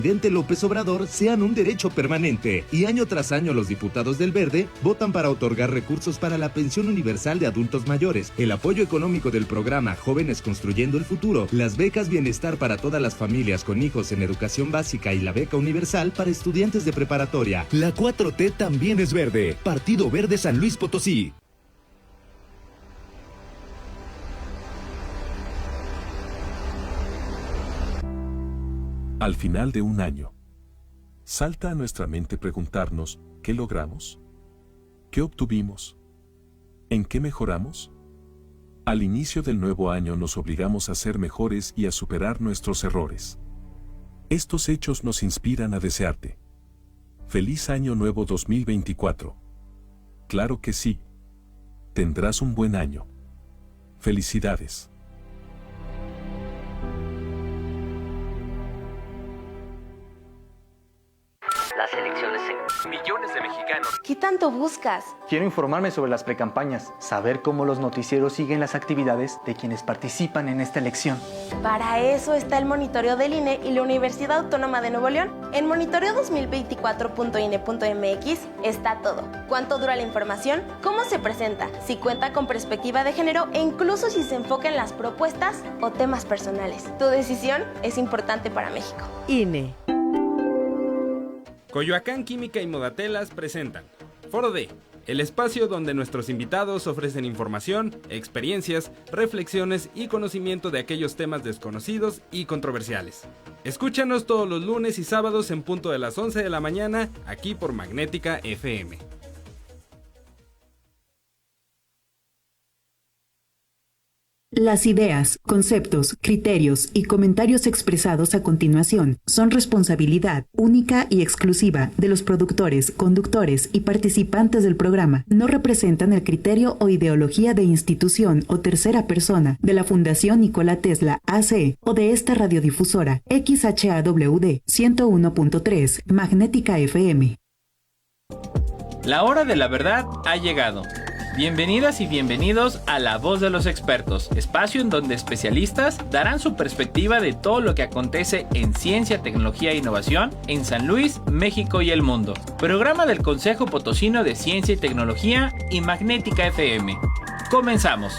presidente López Obrador sean un derecho permanente, y año tras año los diputados del Verde votan para otorgar recursos para la pensión universal de adultos mayores, el apoyo económico del programa Jóvenes Construyendo el Futuro, las becas bienestar para todas las familias con hijos en educación básica y la beca universal para estudiantes de preparatoria. La 4T también es verde. Partido Verde San Luis Potosí. Al final de un año, salta a nuestra mente preguntarnos, ¿qué logramos? ¿Qué obtuvimos? ¿En qué mejoramos? Al inicio del nuevo año nos obligamos a ser mejores y a superar nuestros errores. Estos hechos nos inspiran a desearte. ¡Feliz Año Nuevo 2024! Claro que sí. Tendrás un buen año. ¡Felicidades! Las elecciones en millones de mexicanos. ¿Qué tanto buscas? Quiero informarme sobre las precampañas, saber cómo los noticieros siguen las actividades de quienes participan en esta elección. Para eso está el monitoreo del INE y la Universidad Autónoma de Nuevo León. En monitoreo2024.ine.mx está todo. ¿Cuánto dura la información? ¿Cómo se presenta? Si cuenta con perspectiva de género e incluso si se enfoca en las propuestas o temas personales. Tu decisión es importante para México. INE. Coyoacán Química y Modatelas presentan Foro D, el espacio donde nuestros invitados ofrecen información, experiencias, reflexiones y conocimiento de aquellos temas desconocidos y controversiales. Escúchanos todos los lunes y sábados en punto de las 11 de la mañana, aquí por Magnética FM. Las ideas, conceptos, criterios y comentarios expresados a continuación son responsabilidad única y exclusiva de los productores, conductores y participantes del programa. No representan el criterio o ideología de institución o tercera persona de la Fundación Nikola Tesla AC o de esta radiodifusora XHAWD 101.3 Magnética FM. La hora de la verdad ha llegado. Bienvenidas y bienvenidos a La Voz de los Expertos, espacio en donde especialistas darán su perspectiva de todo lo que acontece en ciencia, tecnología e innovación en San Luis, México y el mundo. Programa del Consejo Potosino de Ciencia y Tecnología y Magnética FM. Comenzamos.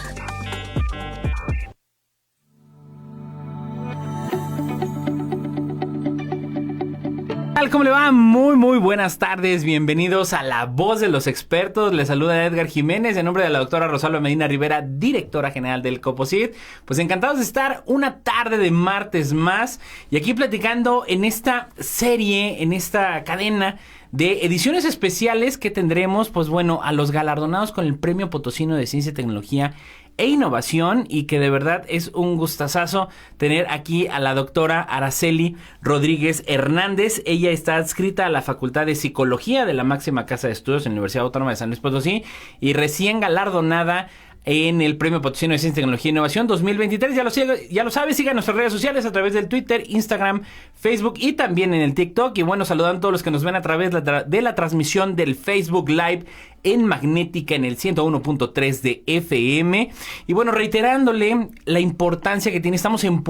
¿Cómo le va? Muy buenas tardes, bienvenidos a La Voz de los Expertos. Les saluda Edgar Jiménez en nombre de la doctora Rosalba Medina Rivera, directora general del COPOSIT. Pues encantados de estar una tarde de martes más y aquí platicando en esta serie, en esta cadena de ediciones especiales que tendremos, pues bueno, a los galardonados con el Premio Potosino de Ciencia y Tecnología e Innovación, y que de verdad es un gustazazo tener aquí a la doctora Araceli Rodríguez Hernández. Ella está adscrita a la Facultad de Psicología de la máxima casa de estudios de la Universidad Autónoma de San Luis Potosí y recién galardonada en el Premio Potosino de Ciencia, Tecnología e Innovación 2023. Ya lo sabe, sigan nuestras redes sociales a través del Twitter, Instagram, Facebook y también en el TikTok. Y bueno, saludan a todos los que nos ven a través de la transmisión del Facebook Live en Magnética en el 101.3 de FM. Y bueno, reiterándole la importancia que tiene, estamos ya en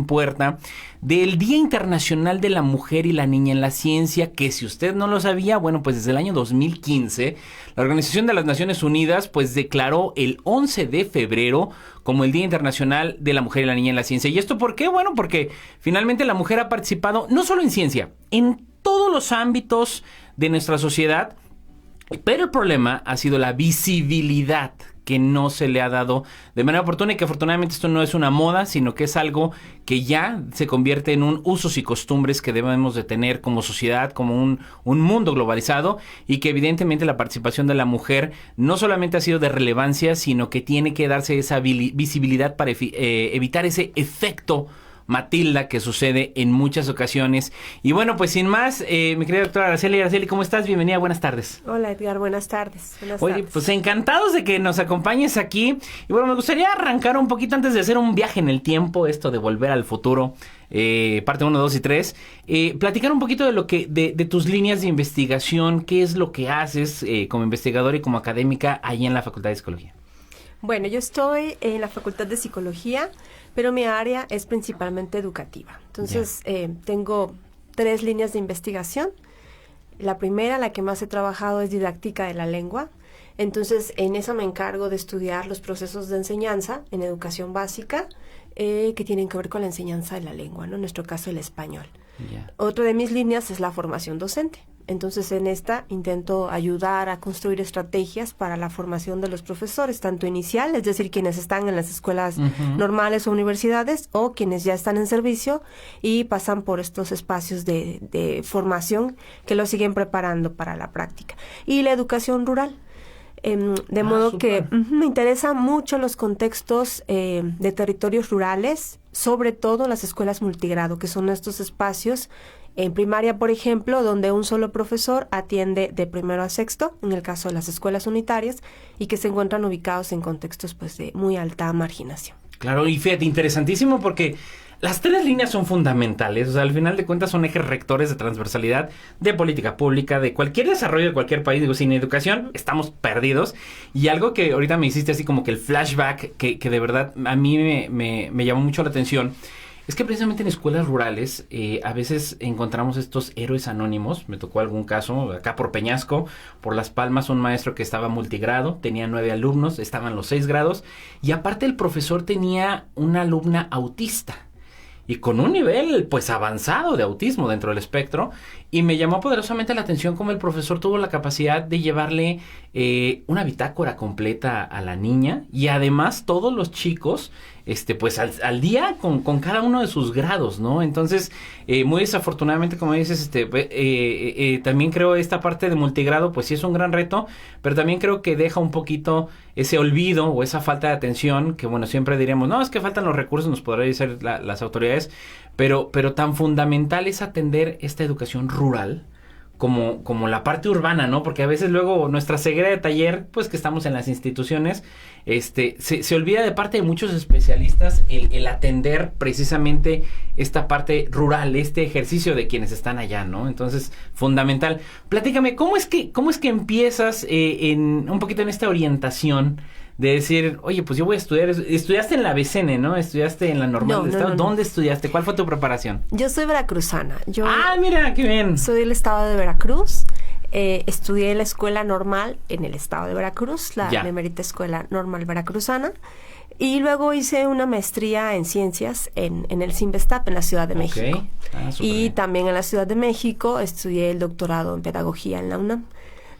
puerta del Día Internacional de la Mujer y la Niña en la Ciencia, que si usted no lo sabía, bueno, pues desde el año 2015, la Organización de las Naciones Unidas pues declaró el 11 de febrero como el Día Internacional de la Mujer y la Niña en la Ciencia. ¿Y esto por qué? Bueno, porque finalmente la mujer ha participado no solo en ciencia, en todos los ámbitos de nuestra sociedad. Pero el problema ha sido la visibilidad que no se le ha dado de manera oportuna, y que afortunadamente esto no es una moda, sino que es algo que ya se convierte en un usos y costumbres que debemos de tener como sociedad, como un mundo globalizado, y que evidentemente la participación de la mujer no solamente ha sido de relevancia, sino que tiene que darse esa visibilidad para evitar ese efecto Matilda que sucede en muchas ocasiones. Y bueno, pues sin más, mi querida doctora Araceli, ¿cómo estás? Bienvenida, buenas tardes. Hola Edgar, buenas tardes. Oye, pues encantados de que nos acompañes aquí. Y bueno, me gustaría arrancar un poquito antes de hacer un viaje en el tiempo, esto de volver al futuro, parte 1, 2 y 3, platicar un poquito de lo que de tus líneas de investigación, qué es lo que haces como investigadora y como académica ahí en la Facultad de Psicología. Bueno, yo estoy en la Facultad de Psicología. pero mi área es principalmente educativa. Entonces, tengo 3 líneas de investigación. La primera, la que más he trabajado, es didáctica de la lengua. Entonces, en esa me encargo de estudiar los procesos de enseñanza en educación básica que tienen que ver con la enseñanza de la lengua, ¿no? En nuestro caso, el español. Otra de mis líneas es la formación docente. Entonces, en esta intento ayudar a construir estrategias para la formación de los profesores, tanto inicial, es decir, quienes están en las escuelas normales o universidades, o quienes ya están en servicio y pasan por estos espacios de formación que los siguen preparando para la práctica. Y la educación rural. De modo super. que me interesan mucho los contextos de territorios rurales, sobre todo las escuelas multigrado, que son estos espacios en primaria, por ejemplo, donde un solo profesor atiende de primero a sexto, en el caso de las escuelas unitarias, y que se encuentran ubicados en contextos pues de muy alta marginación. Claro, y fíjate, interesantísimo porque las 3 líneas son fundamentales, o sea, al final de cuentas son ejes rectores de transversalidad, de política pública, de cualquier desarrollo de cualquier país. Digo, sin educación estamos perdidos. Y algo que ahorita me hiciste así como que el flashback, que de verdad a mí me llamó mucho la atención, es que precisamente en escuelas rurales a veces encontramos estos héroes anónimos. Me tocó algún caso, acá por Peñasco, por Las Palmas, un maestro que estaba multigrado, tenía 9 alumnos, estaban los 6 grados, y aparte el profesor tenía una alumna autista, y con un nivel pues avanzado de autismo dentro del espectro, y me llamó poderosamente la atención cómo el profesor tuvo la capacidad de llevarle una bitácora completa a la niña, y además todos los chicos pues al día con cada uno de sus grados, ¿no? Entonces, muy desafortunadamente, como dices, también creo esta parte de multigrado, pues sí es un gran reto, pero también creo que deja un poquito ese olvido o esa falta de atención, que bueno, siempre diremos, no, es que faltan los recursos, nos podrán decir las autoridades, pero tan fundamental es atender esta educación rural como la parte urbana, ¿no? Porque a veces luego nuestra ceguera de taller, pues que estamos en las instituciones, se olvida de parte de muchos especialistas el atender precisamente esta parte rural, este ejercicio de quienes están allá, ¿no? Entonces, fundamental. Platícame, ¿cómo es que empiezas un poquito en esta orientación de decir, oye, pues yo voy a estudiar? Estudiaste en la BCN, ¿no? Estudiaste en la normal del estado. No. ¿Dónde estudiaste? ¿Cuál fue tu preparación? Yo soy veracruzana. Mira, qué bien. Soy del estado de Veracruz. Estudié en la escuela normal en el estado de Veracruz, la Benemérita Escuela Normal Veracruzana. Y luego hice una maestría en ciencias en el CIMBESTAP, en la Ciudad de México. Y también en la Ciudad de México estudié el doctorado en pedagogía en la UNAM.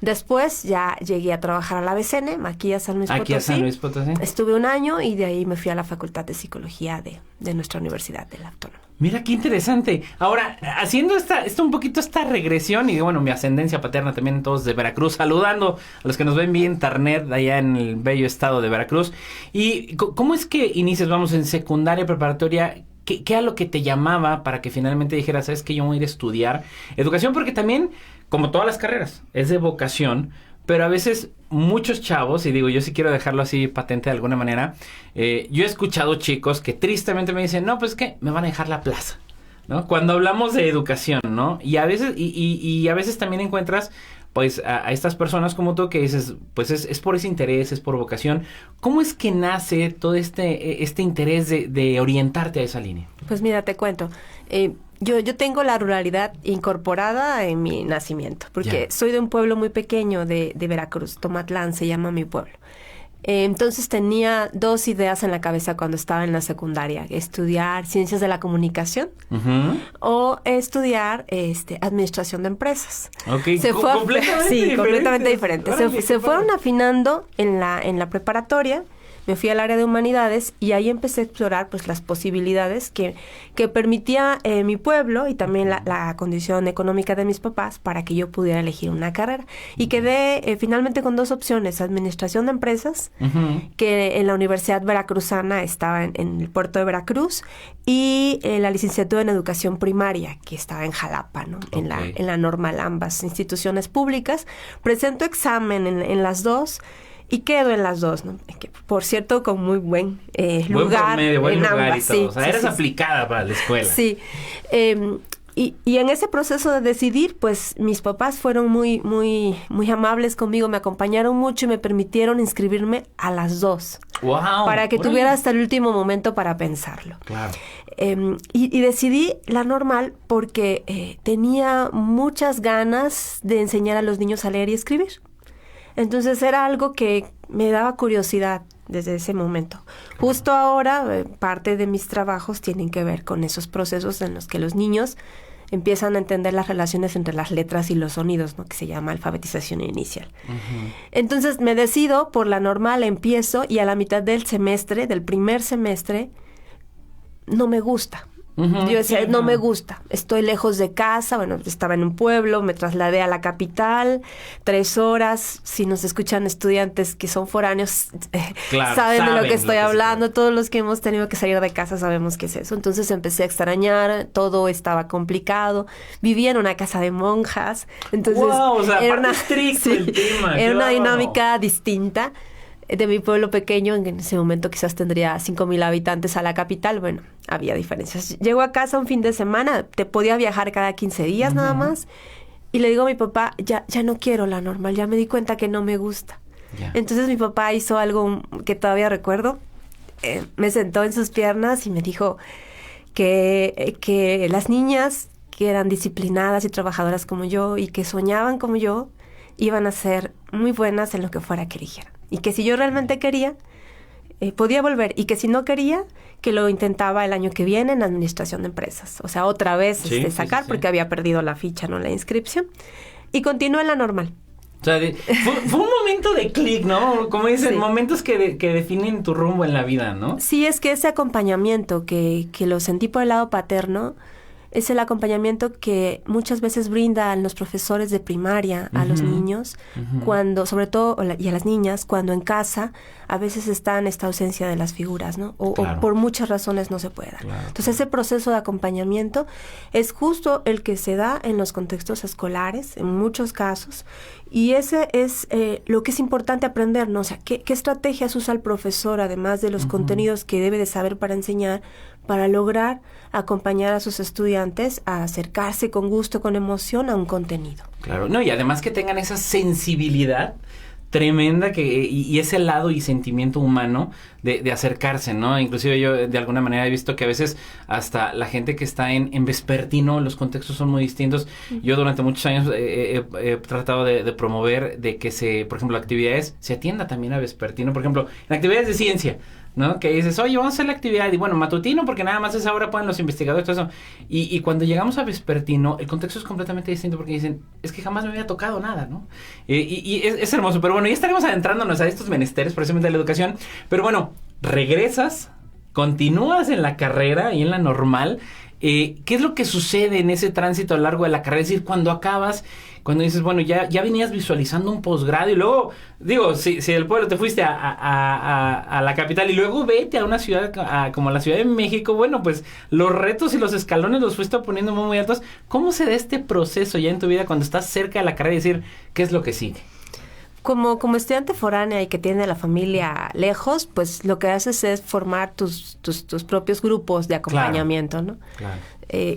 Después ya llegué a trabajar a la BCN, aquí a San Luis Potosí. Aquí a San Luis Potosí. Estuve 1 año y de ahí me fui a la Facultad de Psicología de nuestra universidad, de la Autónoma. Mira, qué interesante. Ahora, haciendo un poquito esta regresión, y bueno, mi ascendencia paterna también, todos de Veracruz, saludando a los que nos ven vía internet allá en el bello estado de Veracruz. ¿Y cómo es que inicias, vamos, en secundaria, preparatoria? ¿Qué era lo que te llamaba para que finalmente dijeras, sabes que yo voy a ir a estudiar educación? Porque también, como todas las carreras, es de vocación, pero a veces muchos chavos, y digo, yo sí quiero dejarlo así patente de alguna manera, yo he escuchado chicos que tristemente me dicen, no, pues es que me van a dejar la plaza, ¿no? Cuando hablamos de educación, ¿no? Y a veces, y a veces también encuentras pues a estas personas como tú que dices, pues es por ese interés, es por vocación. ¿Cómo es que nace todo este interés de orientarte a esa línea? Pues mira, te cuento. Yo tengo la ruralidad incorporada en mi nacimiento, porque soy de un pueblo muy pequeño de Veracruz, Tomatlán se llama mi pueblo. Entonces tenía 2 ideas en la cabeza cuando estaba en la secundaria: estudiar ciencias de la comunicación o estudiar administración de empresas. Okay. Completamente diferente. Se fueron afinando en la preparatoria. Me fui al área de humanidades y ahí empecé a explorar pues las posibilidades que permitía mi pueblo y también la condición económica de mis papás para que yo pudiera elegir una carrera. Y quedé finalmente con 2 opciones: administración de empresas, que en la Universidad Veracruzana estaba en el puerto de Veracruz, y la licenciatura en educación primaria, que estaba en Jalapa, ¿no? En la normal, ambas instituciones públicas. Presento examen en las 2 y quedo en las 2, ¿no? Que, por cierto, con muy buen lugar. Buen lugar y todo. Sí, o sea, eres aplicada para la escuela. Sí. Y en ese proceso de decidir, pues mis papás fueron muy amables conmigo, me acompañaron mucho y me permitieron inscribirme a las 2. ¡Wow! Para que ¡Órale! tuviera hasta el último momento para pensarlo. Claro. Y decidí la normal porque tenía muchas ganas de enseñar a los niños a leer y escribir. Entonces era algo que me daba curiosidad desde ese momento. Justo ahora, parte de mis trabajos tienen que ver con esos procesos en los que los niños empiezan a entender las relaciones entre las letras y los sonidos, ¿no? Que se llama alfabetización inicial. Uh-huh. Entonces me decido por la normal, empiezo y a la mitad del primer semestre, no me gusta. Uh-huh, yo decía, no me gusta, estoy lejos de casa, bueno, estaba en un pueblo, me trasladé a la capital, 3 horas, si nos escuchan estudiantes que son foráneos, claro, saben de lo que estoy hablando, todos los que hemos tenido que salir de casa sabemos qué es eso, entonces empecé a extrañar, todo estaba complicado, vivía en una casa de monjas, entonces wow, o sea, era una dinámica distinta. De mi pueblo pequeño, en ese momento quizás tendría 5,000 habitantes, a la capital, bueno, había diferencias. Llego a casa un fin de semana, te podía viajar cada 15 días uh-huh. nada más, y le digo a mi papá, ya no quiero la normal, ya me di cuenta que no me gusta. Yeah. Entonces mi papá hizo algo que todavía recuerdo, me sentó en sus piernas y me dijo que las niñas que eran disciplinadas y trabajadoras como yo, y que soñaban como yo, iban a ser muy buenas en lo que fuera que eligieran. Y que si yo realmente quería, podía volver. Y que si no quería, que lo intentaba el año que viene en administración de empresas. O sea, otra vez sacar, sí. Porque había perdido la ficha, no la inscripción. Y continué en la normal. O sea, fue un momento de clic, ¿no? Como dicen, sí. Momentos que definen tu rumbo en la vida, ¿no? Sí, es que ese acompañamiento que lo sentí por el lado paterno, es el acompañamiento que muchas veces brindan los profesores de primaria a uh-huh. los niños, uh-huh. cuando, sobre todo, y a las niñas, cuando en casa a veces está en esta ausencia de las figuras, ¿no? O por muchas razones no se puede dar. Claro. Entonces, ese proceso de acompañamiento es justo el que se da en los contextos escolares, en muchos casos, y ese es lo que es importante aprender, ¿no? O sea, ¿qué estrategias usa el profesor, además de los uh-huh. contenidos que debe de saber para enseñar, para lograr acompañar a sus estudiantes a acercarse con gusto, con emoción a un contenido? Claro, no, y además que tengan esa sensibilidad tremenda y ese lado y sentimiento humano de acercarse, ¿no? Inclusive yo de alguna manera he visto que a veces hasta la gente que está en vespertino, los contextos son muy distintos. Yo durante muchos años he tratado de promover de que por ejemplo, actividades se atienda también a vespertino. Por ejemplo, en actividades de ciencia, ¿no? Que dices, oye, vamos a hacer la actividad, y bueno, matutino, porque nada más a esa hora pueden los investigadores, todo eso. Y cuando llegamos a vespertino, el contexto es completamente distinto, porque dicen, es que jamás me había tocado nada, ¿no? Y es hermoso, pero bueno, ya estaremos adentrándonos a estos menesteres, precisamente de la educación. Pero bueno, regresas, continúas en la carrera y en la normal. ¿Qué es lo que sucede en ese tránsito a lo largo de la carrera? Es decir, cuando acabas, cuando dices, bueno, ya venías visualizando un posgrado y luego, digo, si del pueblo te fuiste a la capital y luego vete a una ciudad como la Ciudad de México, bueno, pues los retos y los escalones los fuiste poniendo muy, muy altos. ¿Cómo se da este proceso ya en tu vida cuando estás cerca de la carrera y decir, qué es lo que sigue? Como estudiante foránea y que tiene la familia lejos, pues lo que haces es formar tus propios grupos de acompañamiento, claro, ¿no? Claro.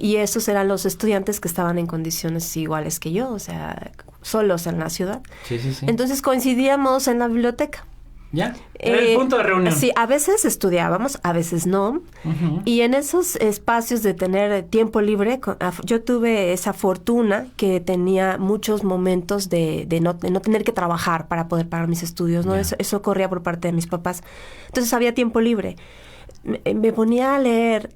Y esos eran los estudiantes que estaban en condiciones iguales que yo, o sea, solos en la ciudad. Sí, sí, sí. Entonces coincidíamos en la biblioteca. ¿Ya? Era el punto de reunión. Sí, a veces estudiábamos, a veces no. Uh-huh. Y en esos espacios de tener tiempo libre, yo tuve esa fortuna que tenía muchos momentos de no tener que trabajar para poder pagar mis estudios, ¿no? Yeah. Eso corría por parte de mis papás. Entonces había tiempo libre. Me ponía a leer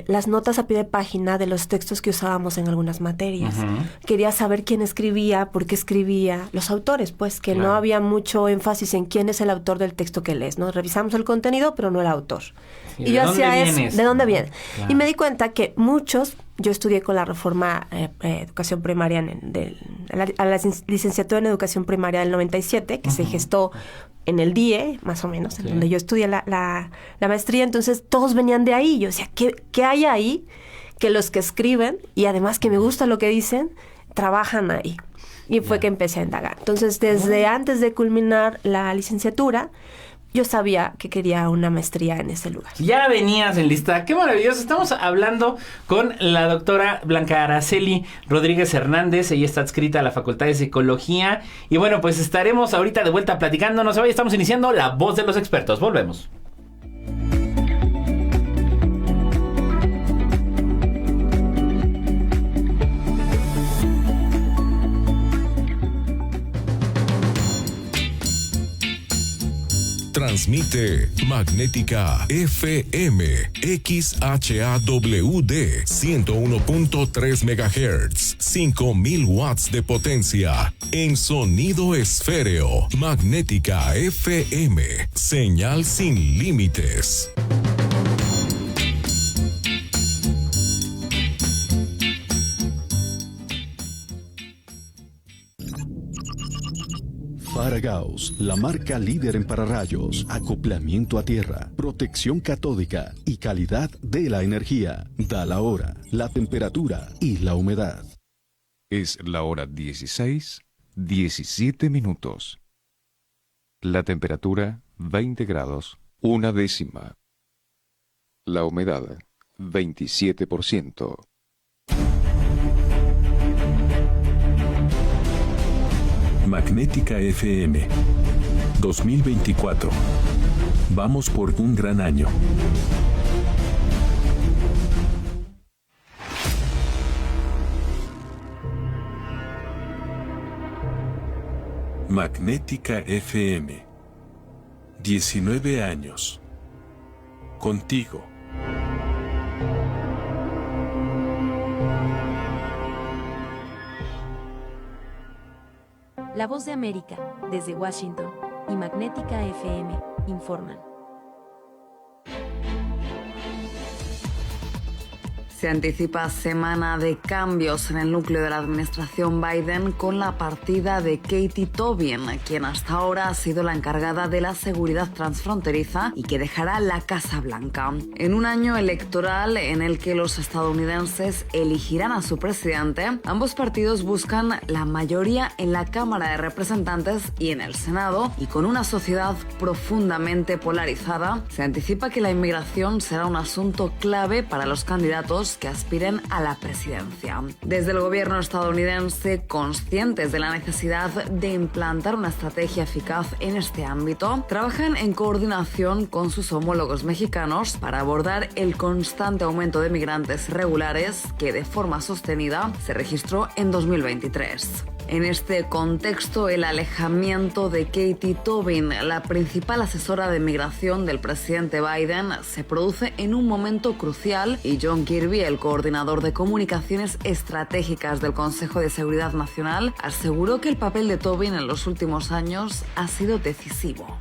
las notas a pie de página de los textos que usábamos en algunas materias. Uh-huh. Quería saber quién escribía, por qué escribía, los autores, pues, que no había mucho énfasis en quién es el autor del texto que lees, ¿no? Revisamos el contenido, pero no el autor. Y yo hacía eso, ¿de dónde viene? Claro. Y me di cuenta que yo estudié con la reforma educación primaria a la licenciatura en educación primaria del 97, que uh-huh. se gestó en el DIE, más o menos, en donde yo estudié la maestría. Entonces todos venían de ahí. Yo decía, ¿qué hay ahí? Que los que escriben, y además que me gusta lo que dicen, trabajan ahí. Y fue que empecé a indagar. Entonces, desde antes de culminar la licenciatura, yo sabía que quería una maestría en ese lugar. Ya venías en lista. ¡Qué maravilloso! Estamos hablando con la doctora Blanca Araceli Rodríguez Hernández. Ella está adscrita a la Facultad de Psicología. Y bueno, pues estaremos ahorita de vuelta platicando. No se vaya, estamos iniciando La Voz de los Expertos. Volvemos. Transmite Magnética FM XHAWD 101.3 MHz, 5000 watts de potencia en sonido esféreo. Magnética FM, señal sin límites. Paragaus, la marca líder en pararrayos, acoplamiento a tierra, protección catódica y calidad de la energía. Da la hora, la temperatura y la humedad. Es la hora 16:17. La temperatura 20 grados, 1/10. La humedad 27%. Magnética FM 2024. Vamos por un gran año. Magnética FM 19 años. Contigo. La Voz de América, desde Washington, y Magnética FM, informan. Se anticipa semana de cambios en el núcleo de la administración Biden con la partida de Katie Tobin, quien hasta ahora ha sido la encargada de la seguridad transfronteriza y que dejará la Casa Blanca. En un año electoral en el que los estadounidenses elegirán a su presidente, ambos partidos buscan la mayoría en la Cámara de Representantes y en el Senado, y con una sociedad profundamente polarizada, se anticipa que la inmigración será un asunto clave para los candidatos que aspiren a la presidencia. Desde el gobierno estadounidense, conscientes de la necesidad de implantar una estrategia eficaz en este ámbito, trabajan en coordinación con sus homólogos mexicanos para abordar el constante aumento de migrantes regulares que de forma sostenida se registró en 2023. En este contexto, el alejamiento de Katie Tobin, la principal asesora de migración del presidente Biden, se produce en un momento crucial, y John Kirby, el coordinador de comunicaciones estratégicas del Consejo de Seguridad Nacional, aseguró que el papel de Tobin en los últimos años ha sido decisivo.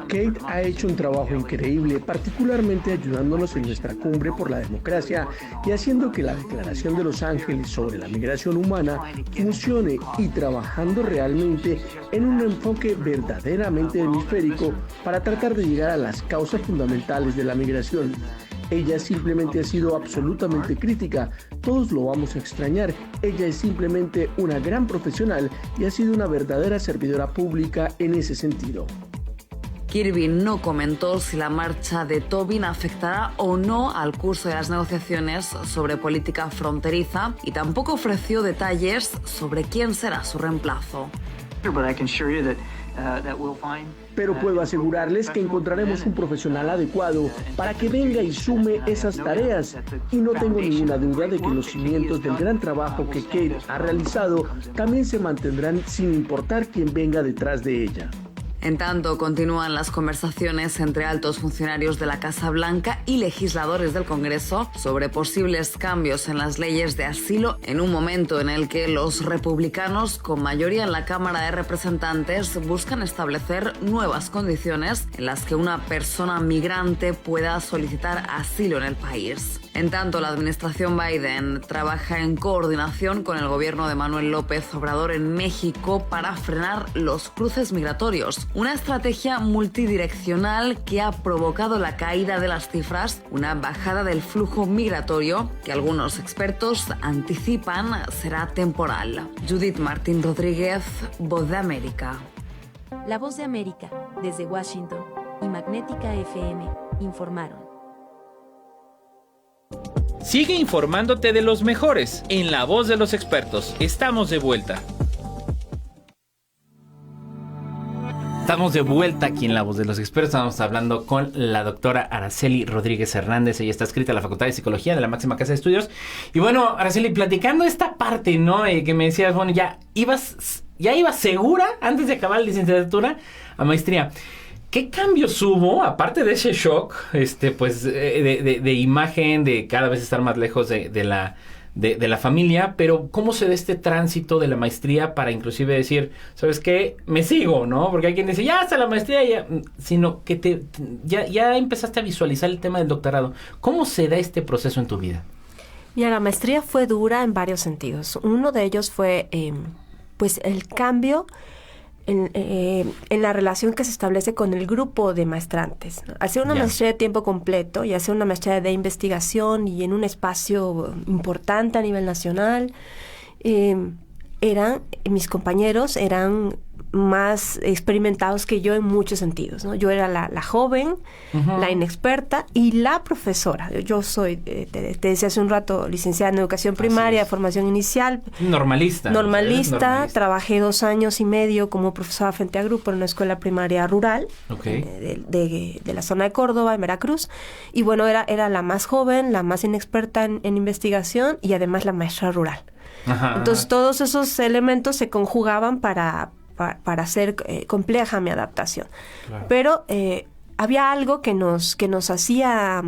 Kate ha hecho un trabajo increíble, particularmente ayudándonos en nuestra cumbre por la democracia y haciendo que la Declaración de Los Ángeles sobre la migración humana funcione, y trabajando realmente en un enfoque verdaderamente hemisférico para tratar de llegar a las causas fundamentales de la migración. Ella simplemente ha sido absolutamente crítica. Todos lo vamos a extrañar. Ella es simplemente una gran profesional y ha sido una verdadera servidora pública en ese sentido. Kirby no comentó si la marcha de Tobin afectará o no al curso de las negociaciones sobre política fronteriza, y tampoco ofreció detalles sobre quién será su reemplazo. Pero puedo asegurarles que encontraremos un profesional adecuado para que venga y sume esas tareas, y no tengo ninguna duda de que los cimientos del gran trabajo que Kate ha realizado también se mantendrán sin importar quién venga detrás de ella. En tanto, continúan las conversaciones entre altos funcionarios de la Casa Blanca y legisladores del Congreso sobre posibles cambios en las leyes de asilo, en un momento en el que los republicanos, con mayoría en la Cámara de Representantes, buscan establecer nuevas condiciones en las que una persona migrante pueda solicitar asilo en el país. En tanto, la administración Biden trabaja en coordinación con el gobierno de Manuel López Obrador en México para frenar los cruces migratorios. Una estrategia multidireccional que ha provocado la caída de las cifras, una bajada del flujo migratorio que algunos expertos anticipan será temporal. Judith Martín Rodríguez, Voz de América. La Voz de América, desde Washington, y Magnética FM, informaron. Sigue informándote de los mejores en La Voz de los Expertos. Estamos de vuelta. Estamos de vuelta aquí en La Voz de los Expertos. Estamos hablando con la doctora Araceli Rodríguez Hernández. Ella está adscrita a la Facultad de Psicología de la máxima casa de estudios. Y bueno, Araceli, platicando esta parte, ¿no? Que me decías, bueno, ya ibas segura antes de acabar la licenciatura a maestría. ¿Qué cambios hubo, aparte de ese shock, pues, de imagen, de cada vez estar más lejos de la familia, pero cómo se da este tránsito de la maestría para inclusive decir, ¿sabes qué? Me sigo, ¿no? Porque hay quien dice, ya hasta la maestría, ya, sino que ya empezaste a visualizar el tema del doctorado. ¿Cómo se da este proceso en tu vida? Mira, la maestría fue dura en varios sentidos. Uno de ellos fue, pues, el cambio en la relación que se establece con el grupo de maestrantes, ¿no? Hacer una maestría de tiempo completo y hacer una maestría de investigación y en un espacio importante a nivel nacional, mis compañeros eran más experimentados que yo en muchos sentidos, ¿no? Yo era la joven, la inexperta y la profesora. Yo soy, te decía hace un rato, licenciada en educación primaria, de formación inicial. Normalista. Trabajé 2 años y medio como profesora frente a grupo en una escuela primaria rural, de la zona de Córdoba, en Veracruz. Y bueno, era la más joven, la más inexperta en investigación y además la maestra rural. Entonces todos esos elementos se conjugaban para hacer compleja mi adaptación. Claro. Pero había algo que nos hacía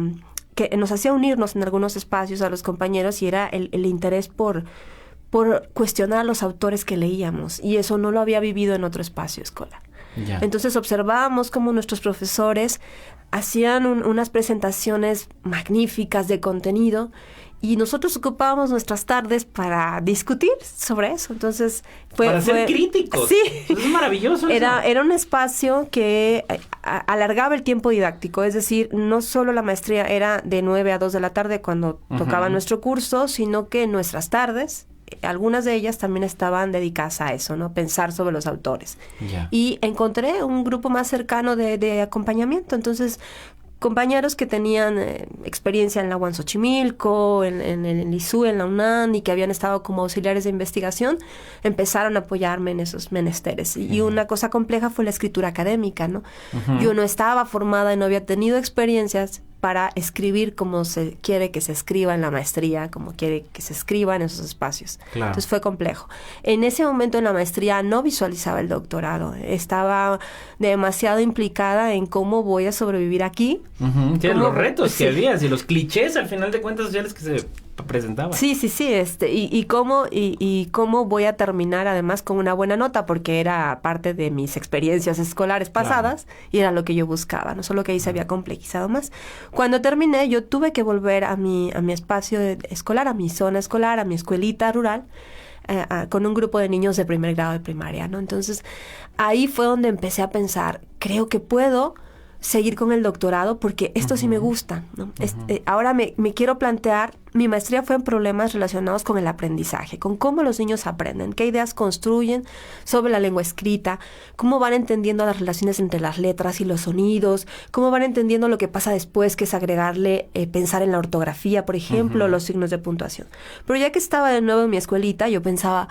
unirnos en algunos espacios a los compañeros y era el interés por cuestionar a los autores que leíamos, y eso no lo había vivido en otro espacio escolar. Ya. Entonces observábamos cómo nuestros profesores hacían unas presentaciones magníficas de contenido y nosotros ocupábamos nuestras tardes para discutir sobre eso. Entonces para ser críticos. Sí. Es maravilloso. Era un espacio que alargaba el tiempo didáctico. Es decir, no solo la maestría era de 9 a 2 de la tarde cuando tocaba nuestro curso, sino que nuestras tardes, algunas de ellas también estaban dedicadas a eso, ¿no? Pensar sobre los autores. Yeah. Y encontré un grupo más cercano de acompañamiento. Entonces, compañeros que tenían experiencia en la UAM Xochimilco, en el ISU, en la UNAM, y que habían estado como auxiliares de investigación, empezaron a apoyarme en esos menesteres. Y una cosa compleja fue la escritura académica, ¿no? Yo no estaba formada y no había tenido experiencias para escribir como se quiere que se escriba en la maestría, como quiere que se escriba en esos espacios. Claro. Entonces fue complejo. En ese momento en la maestría no visualizaba el doctorado. Estaba demasiado implicada en cómo voy a sobrevivir aquí. Sí, los retos que había y los clichés al final de cuentas sociales que se presentaban. Sí. Y cómo voy a terminar además con una buena nota, porque era parte de mis experiencias escolares pasadas, y era lo que yo buscaba, no solo que ahí se había complejizado más. Cuando terminé, yo tuve que volver a mi espacio escolar, a mi zona escolar, a mi escuelita rural, con un grupo de niños de primer grado de primaria, ¿no? Entonces, ahí fue donde empecé a pensar, creo que puedo seguir con el doctorado porque esto sí me gusta, ¿no? Ahora me quiero plantear, mi maestría fue en problemas relacionados con el aprendizaje, con cómo los niños aprenden, qué ideas construyen sobre la lengua escrita, cómo van entendiendo las relaciones entre las letras y los sonidos, cómo van entendiendo lo que pasa después, que es agregarle, pensar en la ortografía, por ejemplo, los signos de puntuación. Pero ya que estaba de nuevo en mi escuelita, yo pensaba,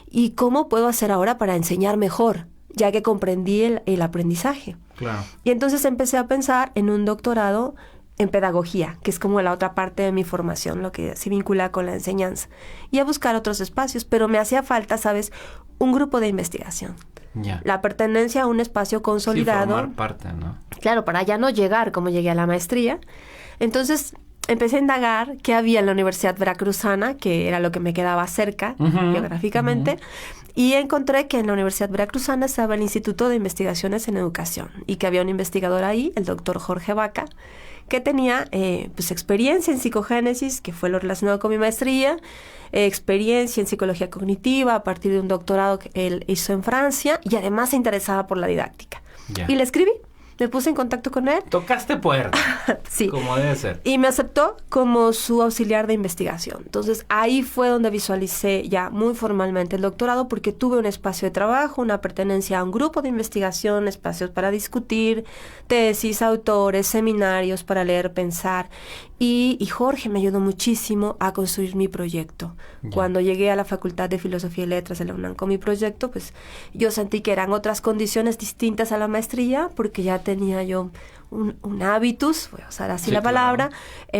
¿y cómo puedo hacer ahora para enseñar mejor? Ya que comprendí el aprendizaje. Claro. Y entonces empecé a pensar en un doctorado en pedagogía, que es como la otra parte de mi formación, lo que se vincula con la enseñanza. Y a buscar otros espacios, pero me hacía falta, ¿sabes?, un grupo de investigación. Yeah. La pertenencia a un espacio consolidado. Sí, formar parte, ¿no? Claro, para ya no llegar como llegué a la maestría. Entonces empecé a indagar qué había en la Universidad Veracruzana, que era lo que me quedaba cerca geográficamente, y encontré que en la Universidad Veracruzana estaba el Instituto de Investigaciones en Educación y que había un investigador ahí, el doctor Jorge Vaca, que tenía pues experiencia en psicogénesis, que fue lo relacionado con mi maestría, experiencia en psicología cognitiva a partir de un doctorado que él hizo en Francia, y además se interesaba por la didáctica. Ya. Y le escribí. Me puse en contacto con él. Tocaste puerta. Sí. Como debe ser. Y me aceptó como su auxiliar de investigación. Entonces, ahí fue donde visualicé ya muy formalmente el doctorado, porque tuve un espacio de trabajo, una pertenencia a un grupo de investigación, espacios para discutir, tesis, autores, seminarios para leer, pensar. Y Jorge me ayudó muchísimo a construir mi proyecto. Ya. Cuando llegué a la Facultad de Filosofía y Letras de la UNAM con mi proyecto, pues yo sentí que eran otras condiciones distintas a la maestría, porque ya tenía yo un hábitus, voy a usar así la palabra,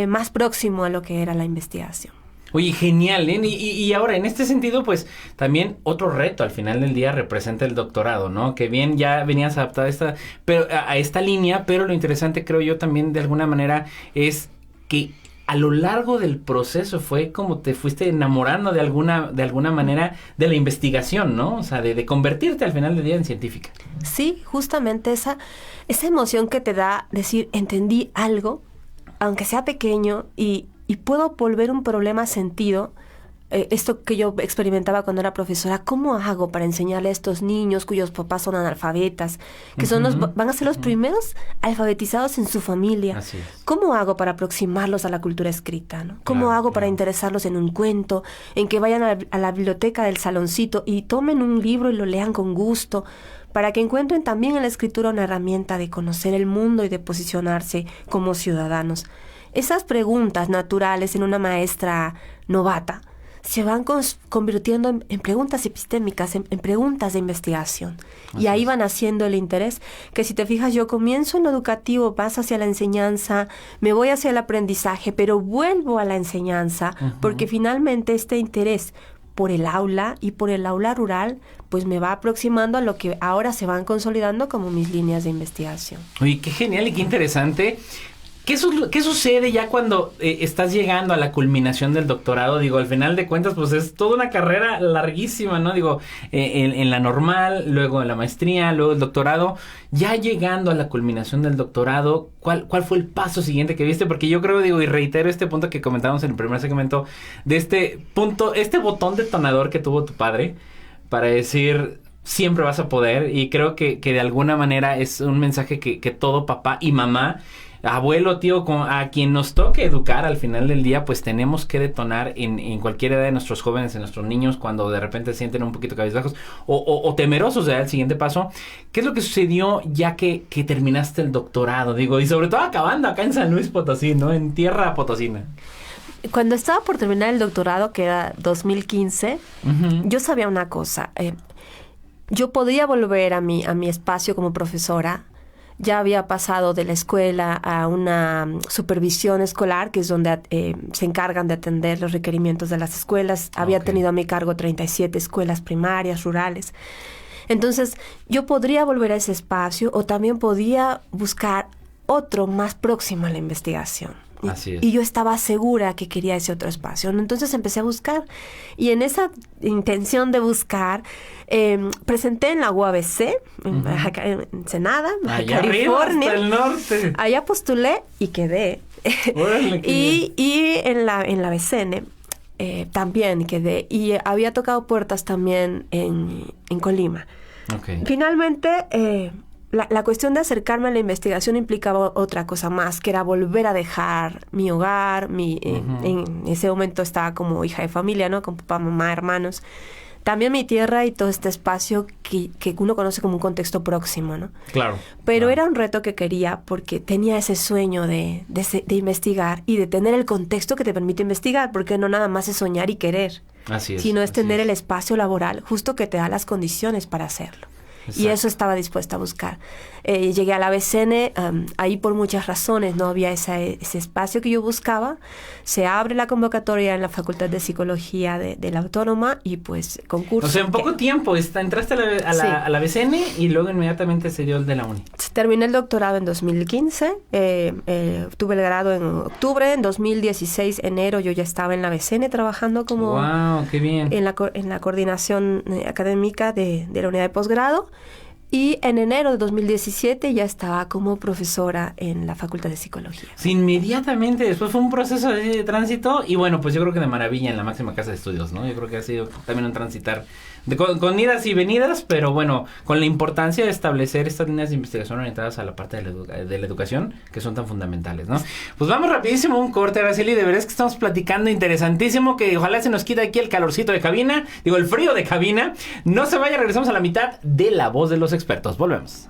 más próximo a lo que era la investigación. Oye, genial, ¿eh? Y ahora, en este sentido, pues, también otro reto al final del día representa el doctorado, ¿no? Que bien ya venías adaptada a esta línea, pero lo interesante, creo yo, también de alguna manera es que a lo largo del proceso fue como te fuiste enamorando de alguna manera de la investigación, ¿no? O sea, de convertirte al final del día en científica. Sí, justamente esa emoción que te da decir, entendí algo, aunque sea pequeño, y puedo volver un problema a sentido. Esto que yo experimentaba cuando era profesora, ¿cómo hago para enseñarle a estos niños cuyos papás son analfabetas, que son van a ser los primeros alfabetizados en su familia? Así es. ¿Cómo hago para aproximarlos a la cultura escrita, ¿no? ¿Cómo hago para interesarlos en un cuento, en que vayan a la biblioteca del saloncito y tomen un libro y lo lean con gusto, para que encuentren también en la escritura una herramienta de conocer el mundo y de posicionarse como ciudadanos? Esas preguntas naturales en una maestra novata se van convirtiendo en preguntas epistémicas, en preguntas de investigación. Y ahí van haciendo el interés, que si te fijas, yo comienzo en lo educativo, vas hacia la enseñanza, me voy hacia el aprendizaje, pero vuelvo a la enseñanza, porque finalmente este interés por el aula y por el aula rural, pues me va aproximando a lo que ahora se van consolidando como mis líneas de investigación. Oye, qué genial y qué interesante. ¿Qué sucede ya cuando estás llegando a la culminación del doctorado? Digo, al final de cuentas, pues es toda una carrera larguísima, ¿no? Digo, en la normal, luego en la maestría, luego el doctorado. Ya llegando a la culminación del doctorado, ¿cuál fue el paso siguiente que viste? Porque yo creo, digo, y reitero este punto que comentábamos en el primer segmento, de este punto, este botón detonador que tuvo tu padre para decir, siempre vas a poder. Y creo que de alguna manera es un mensaje que todo papá y mamá, abuelo, tío, a quien nos toque educar al final del día, pues tenemos que detonar en cualquier edad de nuestros jóvenes, en nuestros niños, cuando de repente se sienten un poquito cabizbajos o temerosos de dar el siguiente paso. ¿Qué es lo que sucedió ya que terminaste el doctorado? Digo, y sobre todo acabando acá en San Luis Potosí, ¿no? En tierra potosina. Cuando estaba por terminar el doctorado, que era 2015, yo sabía una cosa. Yo podía volver a mi espacio como profesora. Ya había pasado de la escuela a una supervisión escolar, que es donde se encargan de atender los requerimientos de las escuelas. Había tenido a mi cargo 37 escuelas primarias, rurales. Entonces, yo podría volver a ese espacio, o también podía buscar otro más próximo a la investigación. Así es. Y yo estaba segura que quería ese otro espacio. Entonces empecé a buscar. Y en esa intención de buscar, presenté en la UABC, en Ensenada, allá California. Arriba, hasta el norte. Allá postulé y quedé. Órale, y en la BCN también quedé. Y había tocado puertas también en Colima. Finalmente, la cuestión de acercarme a la investigación implicaba otra cosa más, que era volver a dejar mi hogar. En ese momento estaba como hija de familia, ¿no? Con papá, mamá, hermanos. También mi tierra y todo este espacio que uno conoce como un contexto próximo, ¿no? Claro. Pero era un reto que quería, porque tenía ese sueño de investigar y de tener el contexto que te permite investigar, porque no nada más es soñar y querer, sino es tener el espacio laboral justo que te da las condiciones para hacerlo. Exacto. Y eso estaba dispuesta a buscar. Llegué a la BCN, ahí por muchas razones no había ese espacio que yo buscaba. Se abre la convocatoria en la Facultad de Psicología de la Autónoma y pues concurso. O sea, en poco tiempo entraste a la BCN y luego inmediatamente se dio el de la uni. Terminé el doctorado en 2015, tuve el grado en octubre, en 2016, enero, yo ya estaba en la BCN trabajando como... ¡Wow! ¡Qué bien! En la coordinación académica de la unidad de posgrado. Y en enero de 2017 ya estaba como profesora en la Facultad de Psicología. Sí, inmediatamente después fue un proceso de tránsito y bueno, pues yo creo que de maravilla en la máxima casa de estudios, ¿no? Yo creo que ha sido también un transitar con idas y venidas, pero bueno, con la importancia de establecer estas líneas de investigación orientadas a la parte de la educación que son tan fundamentales, ¿no? Pues vamos rapidísimo a un corte, Araceli, de verdad es que estamos platicando interesantísimo, que ojalá se nos quite aquí el calorcito de cabina, digo, el frío de cabina. No se vaya, regresamos a la mitad de La Voz de los Expertos. Volvemos.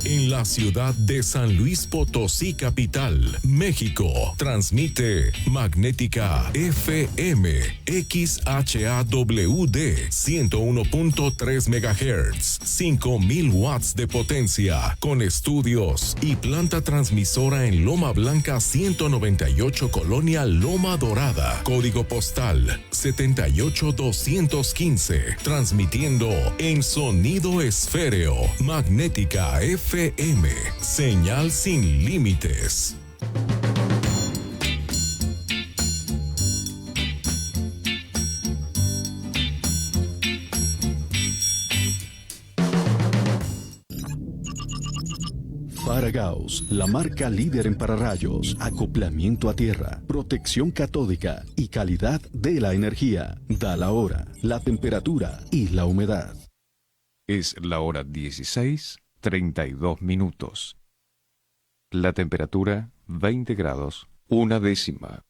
En la ciudad de San Luis Potosí, capital, México, transmite Magnética FM XHAWD 101.3 MHz, 5000 watts de potencia, con estudios y planta transmisora en Loma Blanca 198, Colonia Loma Dorada, código postal 78215, transmitiendo en sonido esféreo, Magnética FM, señal sin límites. Faragaos, la marca líder en pararrayos, acoplamiento a tierra, protección catódica y calidad de la energía. Da la hora, la temperatura y la humedad. Es la hora 16:32. La temperatura 20 grados, 1/10.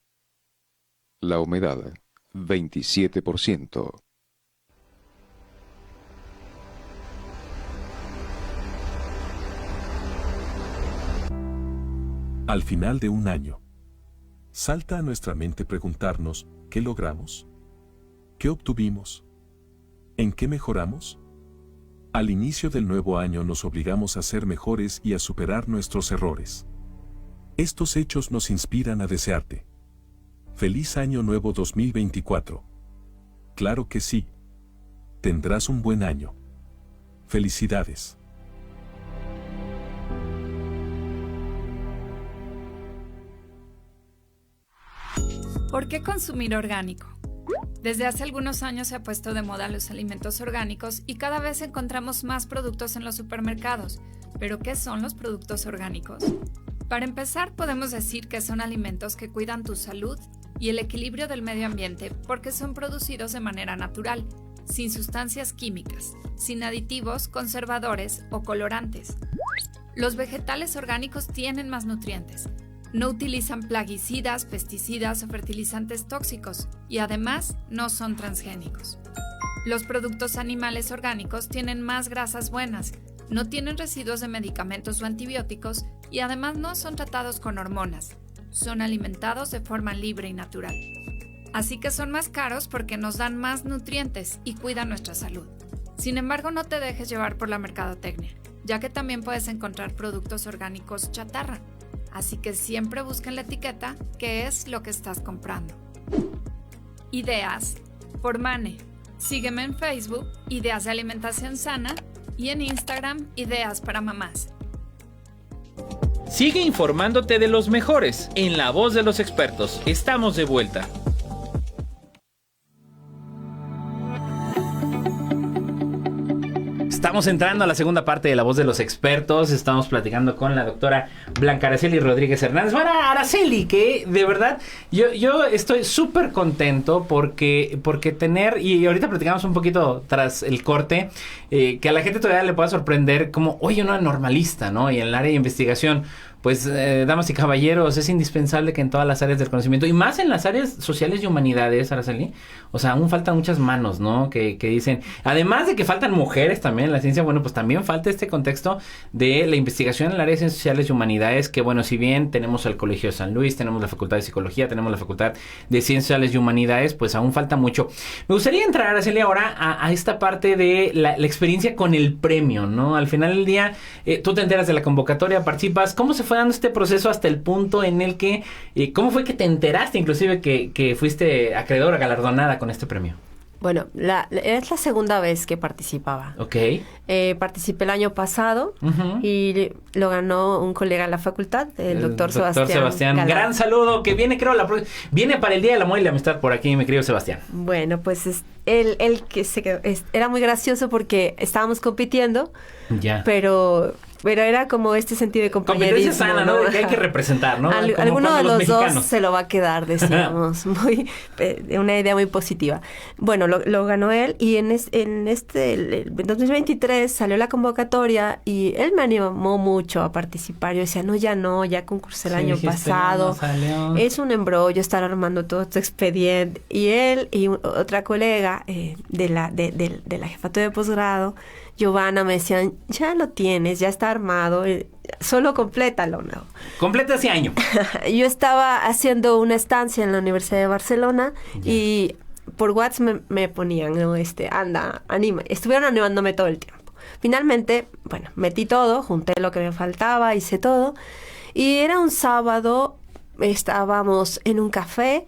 La humedad 27%. Al final de un año, salta a nuestra mente preguntarnos ¿qué logramos? ¿Qué obtuvimos? ¿En qué mejoramos? Al inicio del nuevo año nos obligamos a ser mejores y a superar nuestros errores. Estos hechos nos inspiran a desearte. ¡Feliz Año Nuevo 2024! Claro que sí. Tendrás un buen año. ¡Felicidades! ¿Por qué consumir orgánico? Desde hace algunos años se ha puesto de moda los alimentos orgánicos y cada vez encontramos más productos en los supermercados. ¿Pero qué son los productos orgánicos? Para empezar, podemos decir que son alimentos que cuidan tu salud y el equilibrio del medio ambiente porque son producidos de manera natural, sin sustancias químicas, sin aditivos, conservadores o colorantes. Los vegetales orgánicos tienen más nutrientes. No utilizan plaguicidas, pesticidas o fertilizantes tóxicos y además no son transgénicos. Los productos animales orgánicos tienen más grasas buenas, no tienen residuos de medicamentos o antibióticos y además no son tratados con hormonas. Son alimentados de forma libre y natural. Así que son más caros porque nos dan más nutrientes y cuidan nuestra salud. Sin embargo, no te dejes llevar por la mercadotecnia, ya que también puedes encontrar productos orgánicos chatarra. Así que siempre busca en la etiqueta qué es lo que estás comprando. Ideas por Mane. Sígueme en Facebook, Ideas de Alimentación Sana, y en Instagram, Ideas para Mamás. Sigue informándote de los mejores en La Voz de los Expertos. Estamos de vuelta. Estamos entrando a la segunda parte de La Voz de los Expertos. Estamos platicando con la doctora Blanca Araceli Rodríguez Hernández. Bueno, Araceli, que de verdad yo estoy súper contento porque tener, y ahorita platicamos un poquito tras el corte, que a la gente todavía le pueda sorprender como, oye, una normalista, ¿no? Y en el área de investigación, pues, damas y caballeros, es indispensable que en todas las áreas del conocimiento, y más en las áreas sociales y humanidades, Araceli, o sea, aún faltan muchas manos, ¿no? Que dicen, además de que faltan mujeres también en la ciencia, bueno, pues también falta este contexto de la investigación en el área de ciencias sociales y humanidades, que bueno, si bien tenemos el Colegio de San Luis, tenemos la Facultad de Psicología, tenemos la Facultad de Ciencias Sociales y Humanidades, pues aún falta mucho. Me gustaría entrar, Araceli, ahora a esta parte de la experiencia con el premio, ¿no? Al final del día, tú te enteras de la convocatoria, participas, ¿cómo se fue dando este proceso hasta el punto en el que, cómo fue que te enteraste inclusive que fuiste acreedora, galardonada con este premio? Bueno, es la segunda vez que participaba. Ok. Participé el año pasado y lo ganó un colega de la facultad, el doctor Sebastián Galán. Gran saludo, que viene, creo, viene para el Día del Amor y la Amistad por aquí, mi querido Sebastián. Bueno, pues él que se quedó, era muy gracioso porque estábamos compitiendo, pero era como este sentido de compañerismo. Competencia sana, ¿no? Que hay que representar, ¿no? Alguno de los mexicanos. Dos se lo va a quedar, decíamos. Una idea muy positiva. Bueno, lo ganó él y en 2023 salió la convocatoria y él me animó mucho a participar. Yo decía, ya concursé el año pasado. Es un embrollo estar armando todo este expediente. Y él y otra colega de la jefatura de posgrado, Giovanna, me decían, ya lo tienes, ya está armado, solo complétalo, ¿no? Completa ese año. Yo estaba haciendo una estancia en la Universidad de Barcelona y por WhatsApp me ponían, ¿no? Anda, anima. Estuvieron animándome todo el tiempo. Finalmente, bueno, metí todo, junté lo que me faltaba, hice todo. Y era un sábado, estábamos en un café,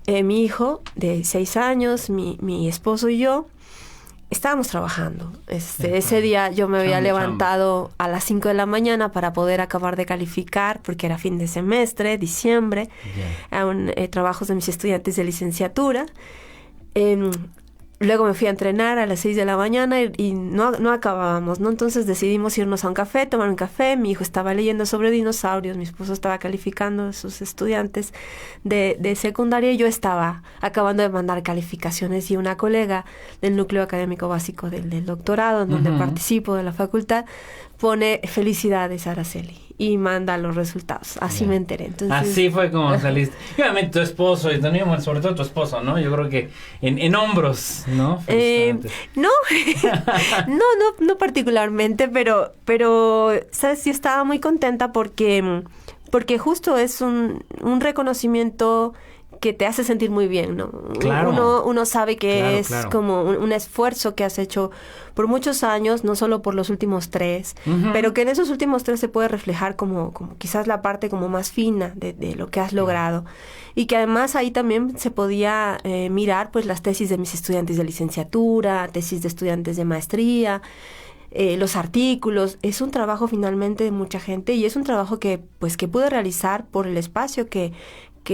mi hijo de 6 años, mi esposo y yo. Estábamos trabajando. Ese día yo me había levantado a las 5 de la mañana para poder acabar de calificar, porque era fin de semestre, diciembre, trabajos de mis estudiantes de licenciatura. Luego me fui a entrenar a las 6 de la mañana y no acabábamos, ¿no? Entonces decidimos irnos a un café, tomar un café. Mi hijo estaba leyendo sobre dinosaurios, mi esposo estaba calificando a sus estudiantes de secundaria y yo estaba acabando de mandar calificaciones y una colega del núcleo académico básico del doctorado, en donde participo de la facultad, pone felicidades, Araceli, y manda los resultados. Así me enteré. Entonces, así fue como saliste. Y obviamente tu esposo, y sobre todo tu esposo, ¿no? Yo creo que en hombros, ¿no? No particularmente, pero, ¿sabes? Yo estaba muy contenta porque justo es un reconocimiento que te hace sentir muy bien, ¿no? Claro. Uno sabe que es como un esfuerzo que has hecho por muchos años, no solo por los últimos 3, pero que en esos últimos 3 se puede reflejar como quizás la parte como más fina de lo que has logrado. Y que además ahí también se podía mirar pues las tesis de mis estudiantes de licenciatura, tesis de estudiantes de maestría, los artículos. Es un trabajo finalmente de mucha gente y es un trabajo que pude realizar por el espacio que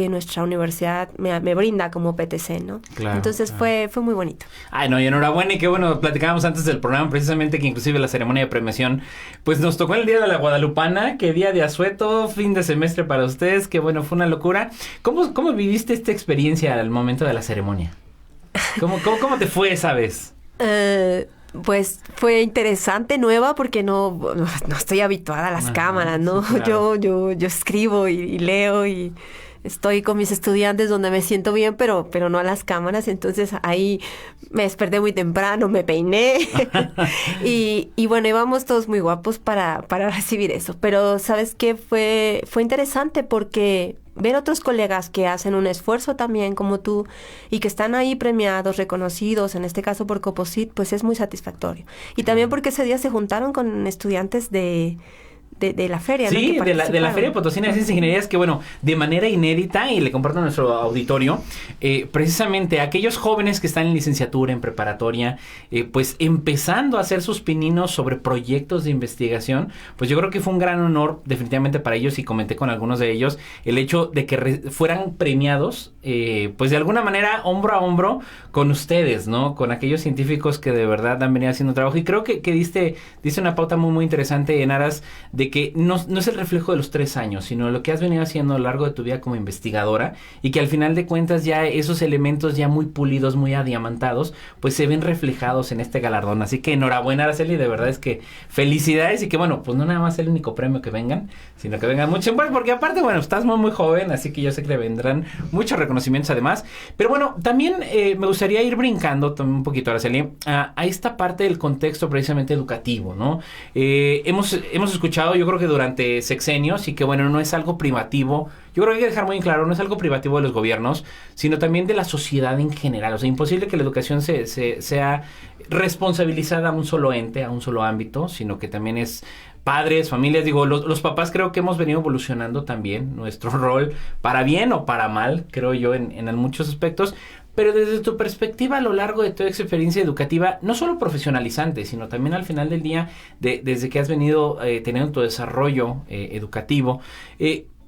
nuestra universidad me brinda como PTC, ¿no? Claro, entonces fue muy bonito. Ay, no, y enhorabuena, y qué bueno, platicábamos antes del programa precisamente que inclusive la ceremonia de premiación, pues nos tocó el día de la Guadalupana, que día de asueto, fin de semestre para ustedes, que bueno, fue una locura. ¿Cómo viviste esta experiencia al momento de la ceremonia? ¿Cómo te fue esa vez? Pues fue interesante, nueva, porque no estoy habituada a las cámaras, ¿no? Sí, claro. Yo escribo y leo y estoy con mis estudiantes donde me siento bien, pero no a las cámaras. Entonces ahí me desperté muy temprano, me peiné y bueno, íbamos todos muy guapos para recibir eso. Pero ¿sabes qué? Fue interesante porque ver otros colegas que hacen un esfuerzo también como tú y que están ahí premiados, reconocidos, en este caso por Coposit, pues es muy satisfactorio. Y también porque ese día se juntaron con estudiantes de la feria, sí, ¿no? de la Feria Potosina de Ciencias e Ingenierías, que bueno, de manera inédita, y le comparto a nuestro auditorio, precisamente aquellos jóvenes que están en licenciatura, en preparatoria, pues empezando a hacer sus pininos sobre proyectos de investigación, pues yo creo que fue un gran honor definitivamente para ellos, y comenté con algunos de ellos, el hecho de que fueran premiados, pues de alguna manera hombro a hombro con ustedes, ¿no? Con aquellos científicos que de verdad han venido haciendo trabajo, y creo que diste una pauta muy muy interesante en aras de que no es el reflejo de los 3 años, sino lo que has venido haciendo a lo largo de tu vida como investigadora, y que al final de cuentas ya esos elementos ya muy pulidos, muy adiamantados, pues se ven reflejados en este galardón. Así que enhorabuena, Araceli, de verdad es que felicidades, y que bueno, pues no nada más el único premio que vengan, sino que vengan mucho, pues porque aparte, bueno, estás muy muy joven, así que yo sé que le vendrán muchos reconocimientos además. Pero bueno, también me gustaría ir brincando también un poquito, Araceli, a esta parte del contexto precisamente educativo, ¿no? Hemos escuchado, yo creo que durante sexenios, y que bueno, no es algo privativo, yo creo que hay que dejar muy en claro, no es algo privativo de los gobiernos, sino también de la sociedad en general. O sea, imposible que la educación sea responsabilizada a un solo ente, a un solo ámbito, sino que también es padres, familias, digo, los papás creo que hemos venido evolucionando también nuestro rol, para bien o para mal, creo yo, en muchos aspectos. Pero desde tu perspectiva a lo largo de toda esa experiencia educativa, no solo profesionalizante, sino también al final del día, desde que has venido teniendo tu desarrollo educativo,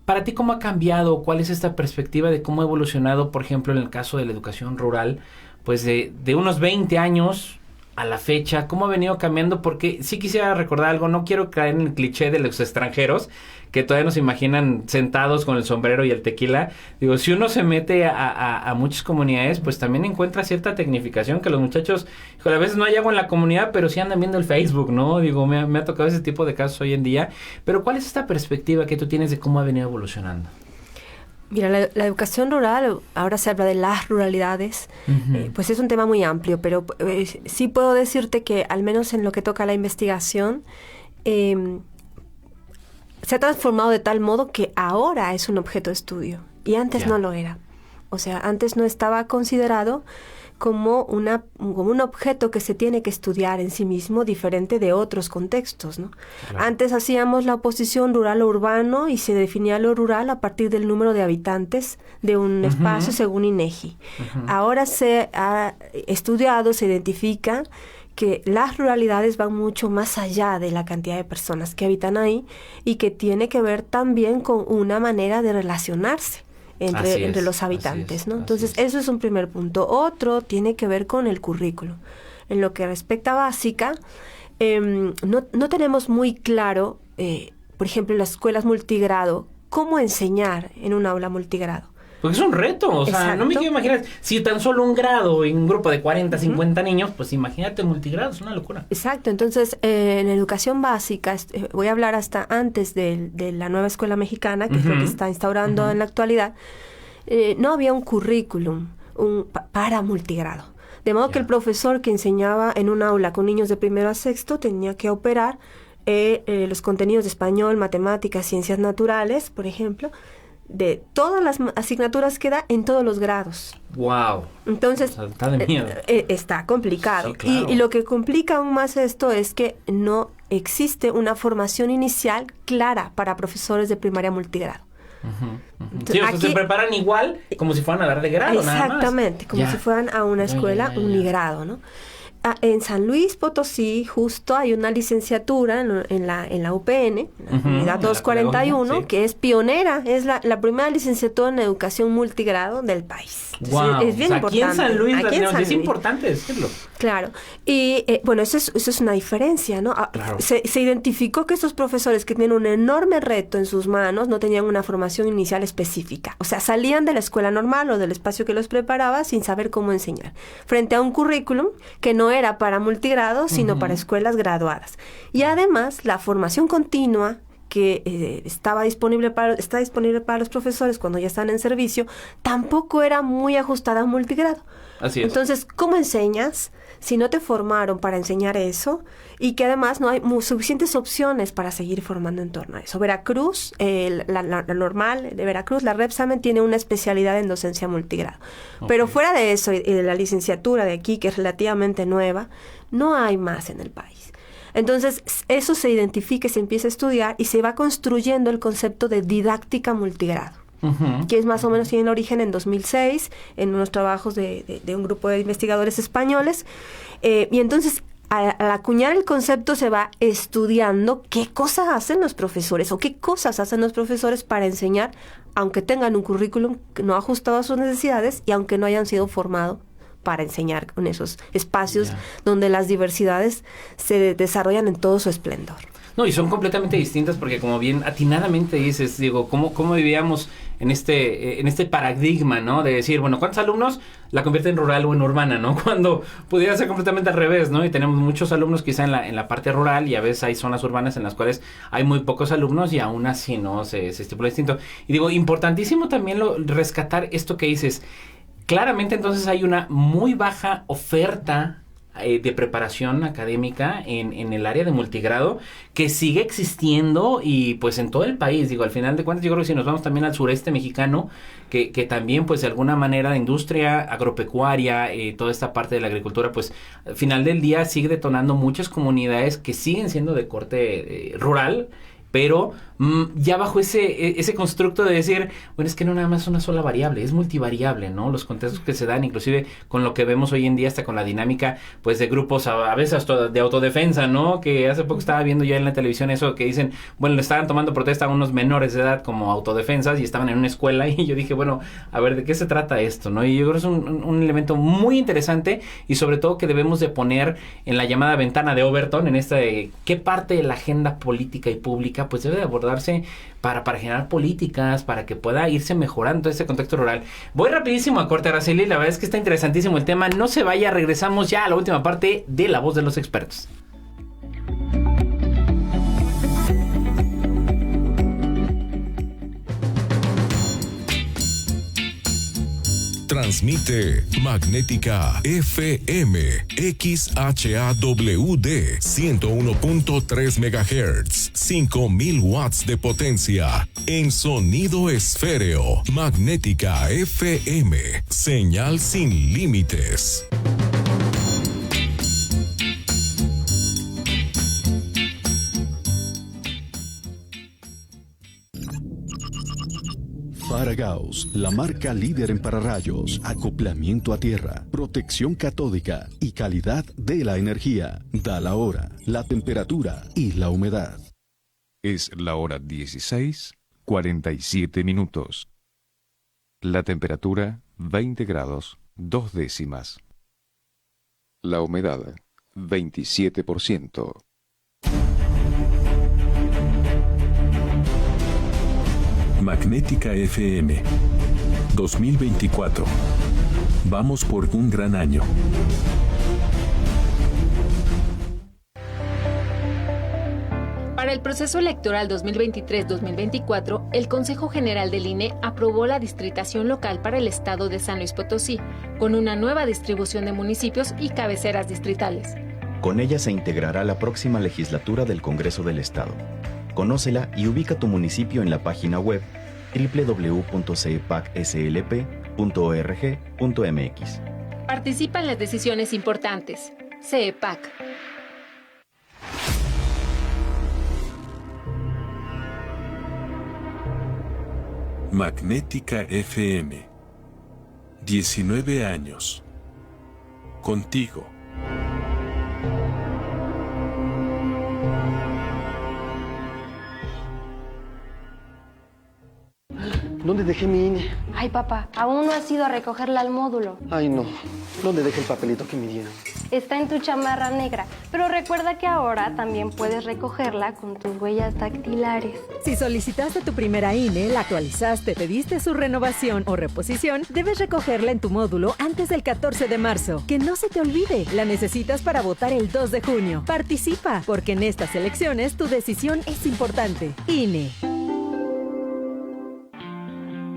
para ti, ¿cómo ha cambiado? ¿Cuál es esta perspectiva de cómo ha evolucionado, por ejemplo, en el caso de la educación rural? Pues de unos 20 años a la fecha, ¿cómo ha venido cambiando? Porque sí quisiera recordar algo, no quiero caer en el cliché de los extranjeros, que todavía nos imaginan sentados con el sombrero y el tequila. Digo, si uno se mete a muchas comunidades, pues también encuentra cierta tecnificación, que los muchachos, híjole, a veces no hay agua en la comunidad, pero sí andan viendo el Facebook, ¿no? Digo, me ha tocado ese tipo de casos hoy en día. Pero ¿cuál es esta perspectiva que tú tienes de cómo ha venido evolucionando? Mira, la educación rural, ahora se habla de las ruralidades, pues es un tema muy amplio, pero sí puedo decirte que al menos en lo que toca a la investigación, se ha transformado de tal modo que ahora es un objeto de estudio y antes no lo era. O sea, antes no estaba considerado como un objeto que se tiene que estudiar en sí mismo, diferente de otros contextos, ¿no? Claro. Antes hacíamos la oposición rural o urbano y se definía lo rural a partir del número de habitantes de un espacio según INEGI. Ahora se ha estudiado, se identifica que las ruralidades van mucho más allá de la cantidad de personas que habitan ahí y que tiene que ver también con una manera de relacionarse entre los habitantes, ¿no? Entonces, eso es un primer punto. Otro tiene que ver con el currículo. En lo que respecta a básica, no tenemos muy claro, por ejemplo, en las escuelas multigrado, cómo enseñar en un aula multigrado. Porque es un reto, o sea, exacto. No me quiero imaginar, si tan solo un grado en un grupo de 40, 50 niños, pues imagínate multigrado, es una locura. Exacto, entonces en educación básica, voy a hablar hasta antes de la nueva escuela mexicana, que es lo que está instaurando en la actualidad, no había un currículum para multigrado. De modo que el profesor que enseñaba en un aula con niños de primero a sexto tenía que operar los contenidos de español, matemáticas, ciencias naturales, por ejemplo, de todas las asignaturas que da en todos los grados. ¡Wow! Entonces, o sea, está de miedo. Está complicado. Sí, claro. Y lo que complica aún más esto es que no existe una formación inicial clara para profesores de primaria multigrado. Entonces, sí, o sea, se preparan igual como si fueran a dar de grado, nada más. Exactamente, como si fueran a una escuela unigrado, ¿no? En San Luis Potosí justo hay una licenciatura en la UPN, la Unidad 241, sí, que es pionera, es la primera licenciatura en educación multigrado del país. Entonces, wow. Es bien importante. Aquí en San Luis, es importante decirlo. Claro, y bueno, eso es una diferencia, ¿no? Claro. Se identificó que estos profesores que tienen un enorme reto en sus manos no tenían una formación inicial específica, o sea, salían de la escuela normal o del espacio que los preparaba sin saber cómo enseñar, frente a un currículum que no era para multigrado, sino para escuelas graduadas. Y además, la formación continua que está disponible para los profesores cuando ya están en servicio, tampoco era muy ajustada a multigrado. Así es. Entonces, ¿cómo enseñas si no te formaron para enseñar eso? Y que además no hay suficientes opciones para seguir formando en torno a eso. Veracruz, la normal de Veracruz, la Repsamen, tiene una especialidad en docencia multigrado. Okay. Pero fuera de eso, y de la licenciatura de aquí, que es relativamente nueva, no hay más en el país. Entonces, eso se identifica, se empieza a estudiar y se va construyendo el concepto de didáctica multigrado. Que es más o menos, tiene origen en 2006, en unos trabajos de un grupo de investigadores españoles. Y entonces, al acuñar el concepto, se va estudiando qué cosas hacen los profesores o qué cosas hacen los profesores para enseñar, aunque tengan un currículum no ajustado a sus necesidades y aunque no hayan sido formados para enseñar en esos espacios donde las diversidades se desarrollan en todo su esplendor. No, y son completamente distintas porque, como bien atinadamente dices, digo, ¿cómo vivíamos en este paradigma, ¿no? De decir, bueno, ¿cuántos alumnos la convierten en rural o en urbana, ¿no? Cuando pudiera ser completamente al revés, ¿no? Y tenemos muchos alumnos quizá en la parte rural y a veces hay zonas urbanas en las cuales hay muy pocos alumnos y aún así, ¿no? Se estipula distinto. Y digo, importantísimo también rescatar esto que dices. Claramente entonces hay una muy baja oferta de preparación académica en el área de multigrado que sigue existiendo y pues en todo el país. Digo, al final de cuentas yo creo que si nos vamos también al sureste mexicano, que también pues de alguna manera la industria agropecuaria, toda esta parte de la agricultura, pues al final del día sigue detonando muchas comunidades que siguen siendo de corte rural, pero ya bajo ese constructo de decir, bueno, es que no nada más es una sola variable, es multivariable, ¿no? Los contextos que se dan, inclusive con lo que vemos hoy en día, hasta con la dinámica, pues, de grupos a veces hasta de autodefensa, ¿no? Que hace poco estaba viendo ya en la televisión eso que dicen, bueno, le estaban tomando protesta a unos menores de edad como autodefensas y estaban en una escuela y yo dije, bueno, a ver, ¿de qué se trata esto, no? Y yo creo que es un elemento muy interesante y sobre todo que debemos de poner en la llamada ventana de Overton, en esta de qué parte de la agenda política y pública, pues, debe de abordarse para generar políticas, para que pueda irse mejorando ese contexto rural. Voy rapidísimo a corte, Araceli, la verdad es que está interesantísimo el tema, no se vaya, regresamos ya a la última parte de La Voz de los Expertos. Transmite Magnética FM XHAWD 101.3 MHz, 5000 watts de potencia en sonido esféreo. Magnética FM, señal sin límites. Faragaos, la marca líder en pararrayos, acoplamiento a tierra, protección catódica y calidad de la energía. Da la hora, la temperatura y la humedad. Es la hora 16:47 minutos. La temperatura 20 grados 2 décimas. La humedad 27%. Magnética FM 2024. Vamos por un gran año. Para el proceso electoral 2023-2024, el Consejo General del INE aprobó la distritación local para el estado de San Luis Potosí, con una nueva distribución de municipios y cabeceras distritales. Con ella se integrará la próxima legislatura del Congreso del Estado. Conócela y ubica tu municipio en la página web www.cepac.slp.org.mx. Participa en las decisiones importantes. CEPAC. Magnética FM 19 años. Contigo. ¿Dónde dejé mi INE? Ay, papá, aún no has ido a recogerla al módulo. Ay, no. ¿Dónde dejé el papelito que me dieron? Está en tu chamarra negra, pero recuerda que ahora también puedes recogerla con tus huellas dactilares. Si solicitaste tu primera INE, la actualizaste, pediste su renovación o reposición, debes recogerla en tu módulo antes del 14 de marzo. Que no se te olvide, la necesitas para votar el 2 de junio. Participa, porque en estas elecciones tu decisión es importante. INE.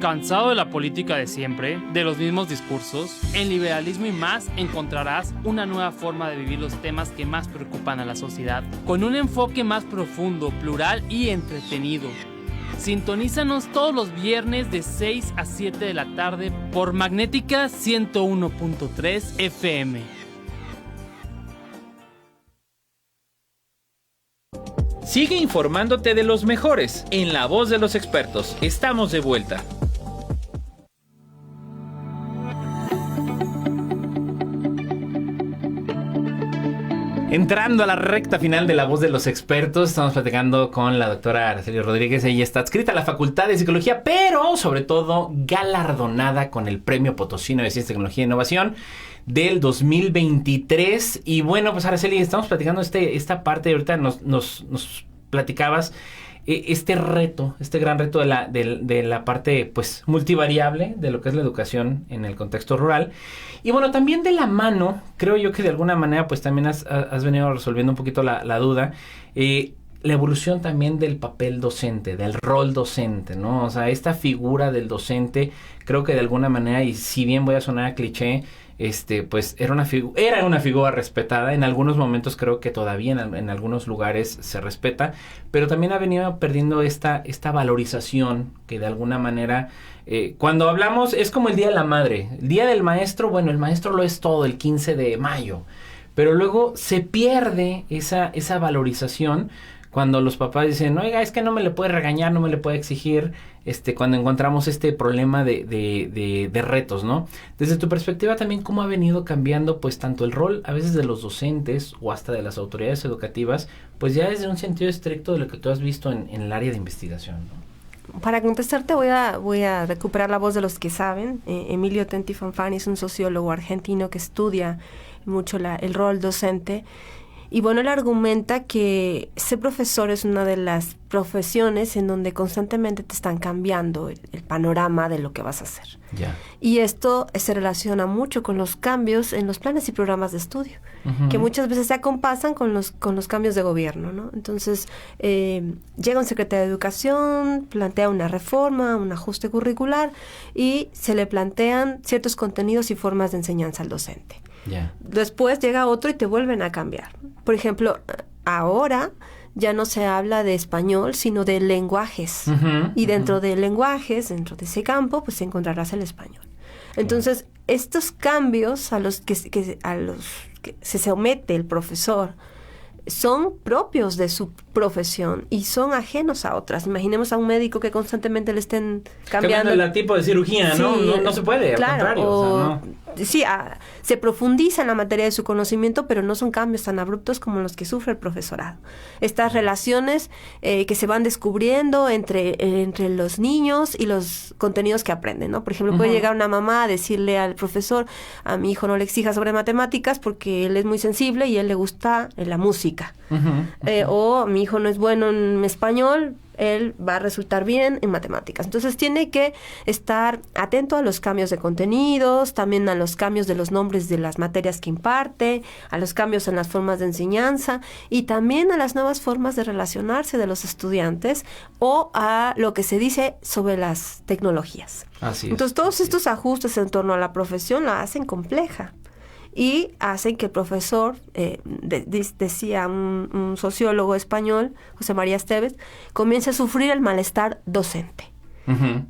¿Cansado de la política de siempre, de los mismos discursos? En Liberalismo y Más encontrarás una nueva forma de vivir los temas que más preocupan a la sociedad, con un enfoque más profundo, plural y entretenido. Sintonízanos todos los viernes de 6 a 7 de la tarde por Magnética 101.3 FM. Sigue informándote de los mejores en La Voz de los Expertos. Estamos de vuelta. Entrando a la recta final de La Voz de los Expertos, estamos platicando con la doctora Araceli Rodríguez. Ella está adscrita a la Facultad de Psicología, pero sobre todo galardonada con el Premio Potosino de Ciencia, Tecnología e Innovación del 2023. Y bueno, pues Araceli, estamos platicando esta parte, ahorita nos platicabas este reto, este gran reto de la parte pues multivariable de lo que es la educación en el contexto rural. Y bueno, también de la mano, creo yo que de alguna manera pues también has venido resolviendo un poquito la duda, la evolución también del papel docente, del rol docente, ¿no? O sea, esta figura del docente, creo que de alguna manera, y si bien voy a sonar a cliché, pues era una figura respetada. En algunos momentos creo que todavía en algunos lugares se respeta, pero también ha venido perdiendo esta valorización que de alguna manera, cuando hablamos, es como el Día de la Madre, el Día del Maestro. Bueno, el maestro lo es todo, el 15 de mayo, pero luego se pierde esa valorización cuando los papás dicen, oiga, es que no me le puede regañar, no me le puede exigir, cuando encontramos este problema de retos, ¿no? Desde tu perspectiva también, ¿cómo ha venido cambiando, pues, tanto el rol a veces de los docentes o hasta de las autoridades educativas, pues ya desde un sentido estricto de lo que tú has visto en el área de investigación, ¿no? Para contestarte voy a recuperar la voz de los que saben. Emilio Tenti Fanfani es un sociólogo argentino que estudia mucho el rol docente. Y bueno, él argumenta que ser profesor es una de las profesiones en donde constantemente te están cambiando el panorama de lo que vas a hacer. Yeah. Y esto se relaciona mucho con los cambios en los planes y programas de estudio, que muchas veces se acompasan con los cambios de gobierno, ¿no? Entonces, llega un secretario de Educación, plantea una reforma, un ajuste curricular, y se le plantean ciertos contenidos y formas de enseñanza al docente. Yeah. Después llega otro y te vuelven a cambiar. Por ejemplo, ahora ya no se habla de español, sino de lenguajes. Y dentro de lenguajes, dentro de ese campo, pues encontrarás el español. Entonces, estos cambios a los que se somete el profesor son propios de su profesión y son ajenos a otras. Imaginemos a un médico que constantemente le estén cambiando el tipo de cirugía, ¿no? Sí, no se puede, claro, al contrario. O sea, no. Sí, se profundiza en la materia de su conocimiento, pero no son cambios tan abruptos como los que sufre el profesorado. Estas relaciones que se van descubriendo entre los niños y los contenidos que aprenden, ¿no? Por ejemplo, puede llegar una mamá a decirle al profesor, a mi hijo no le exija sobre matemáticas porque él es muy sensible y a él le gusta la música. O mi hijo no es bueno en español, él va a resultar bien en matemáticas. Entonces tiene que estar atento a los cambios de contenidos, también a los cambios de los nombres de las materias que imparte, a los cambios en las formas de enseñanza y también a las nuevas formas de relacionarse de los estudiantes o a lo que se dice sobre las tecnologías. Así es. Entonces todos estos ajustes en torno a la profesión la hacen compleja. Y hacen que el profesor, decía un sociólogo español, José María Esteves, comience a sufrir el malestar docente.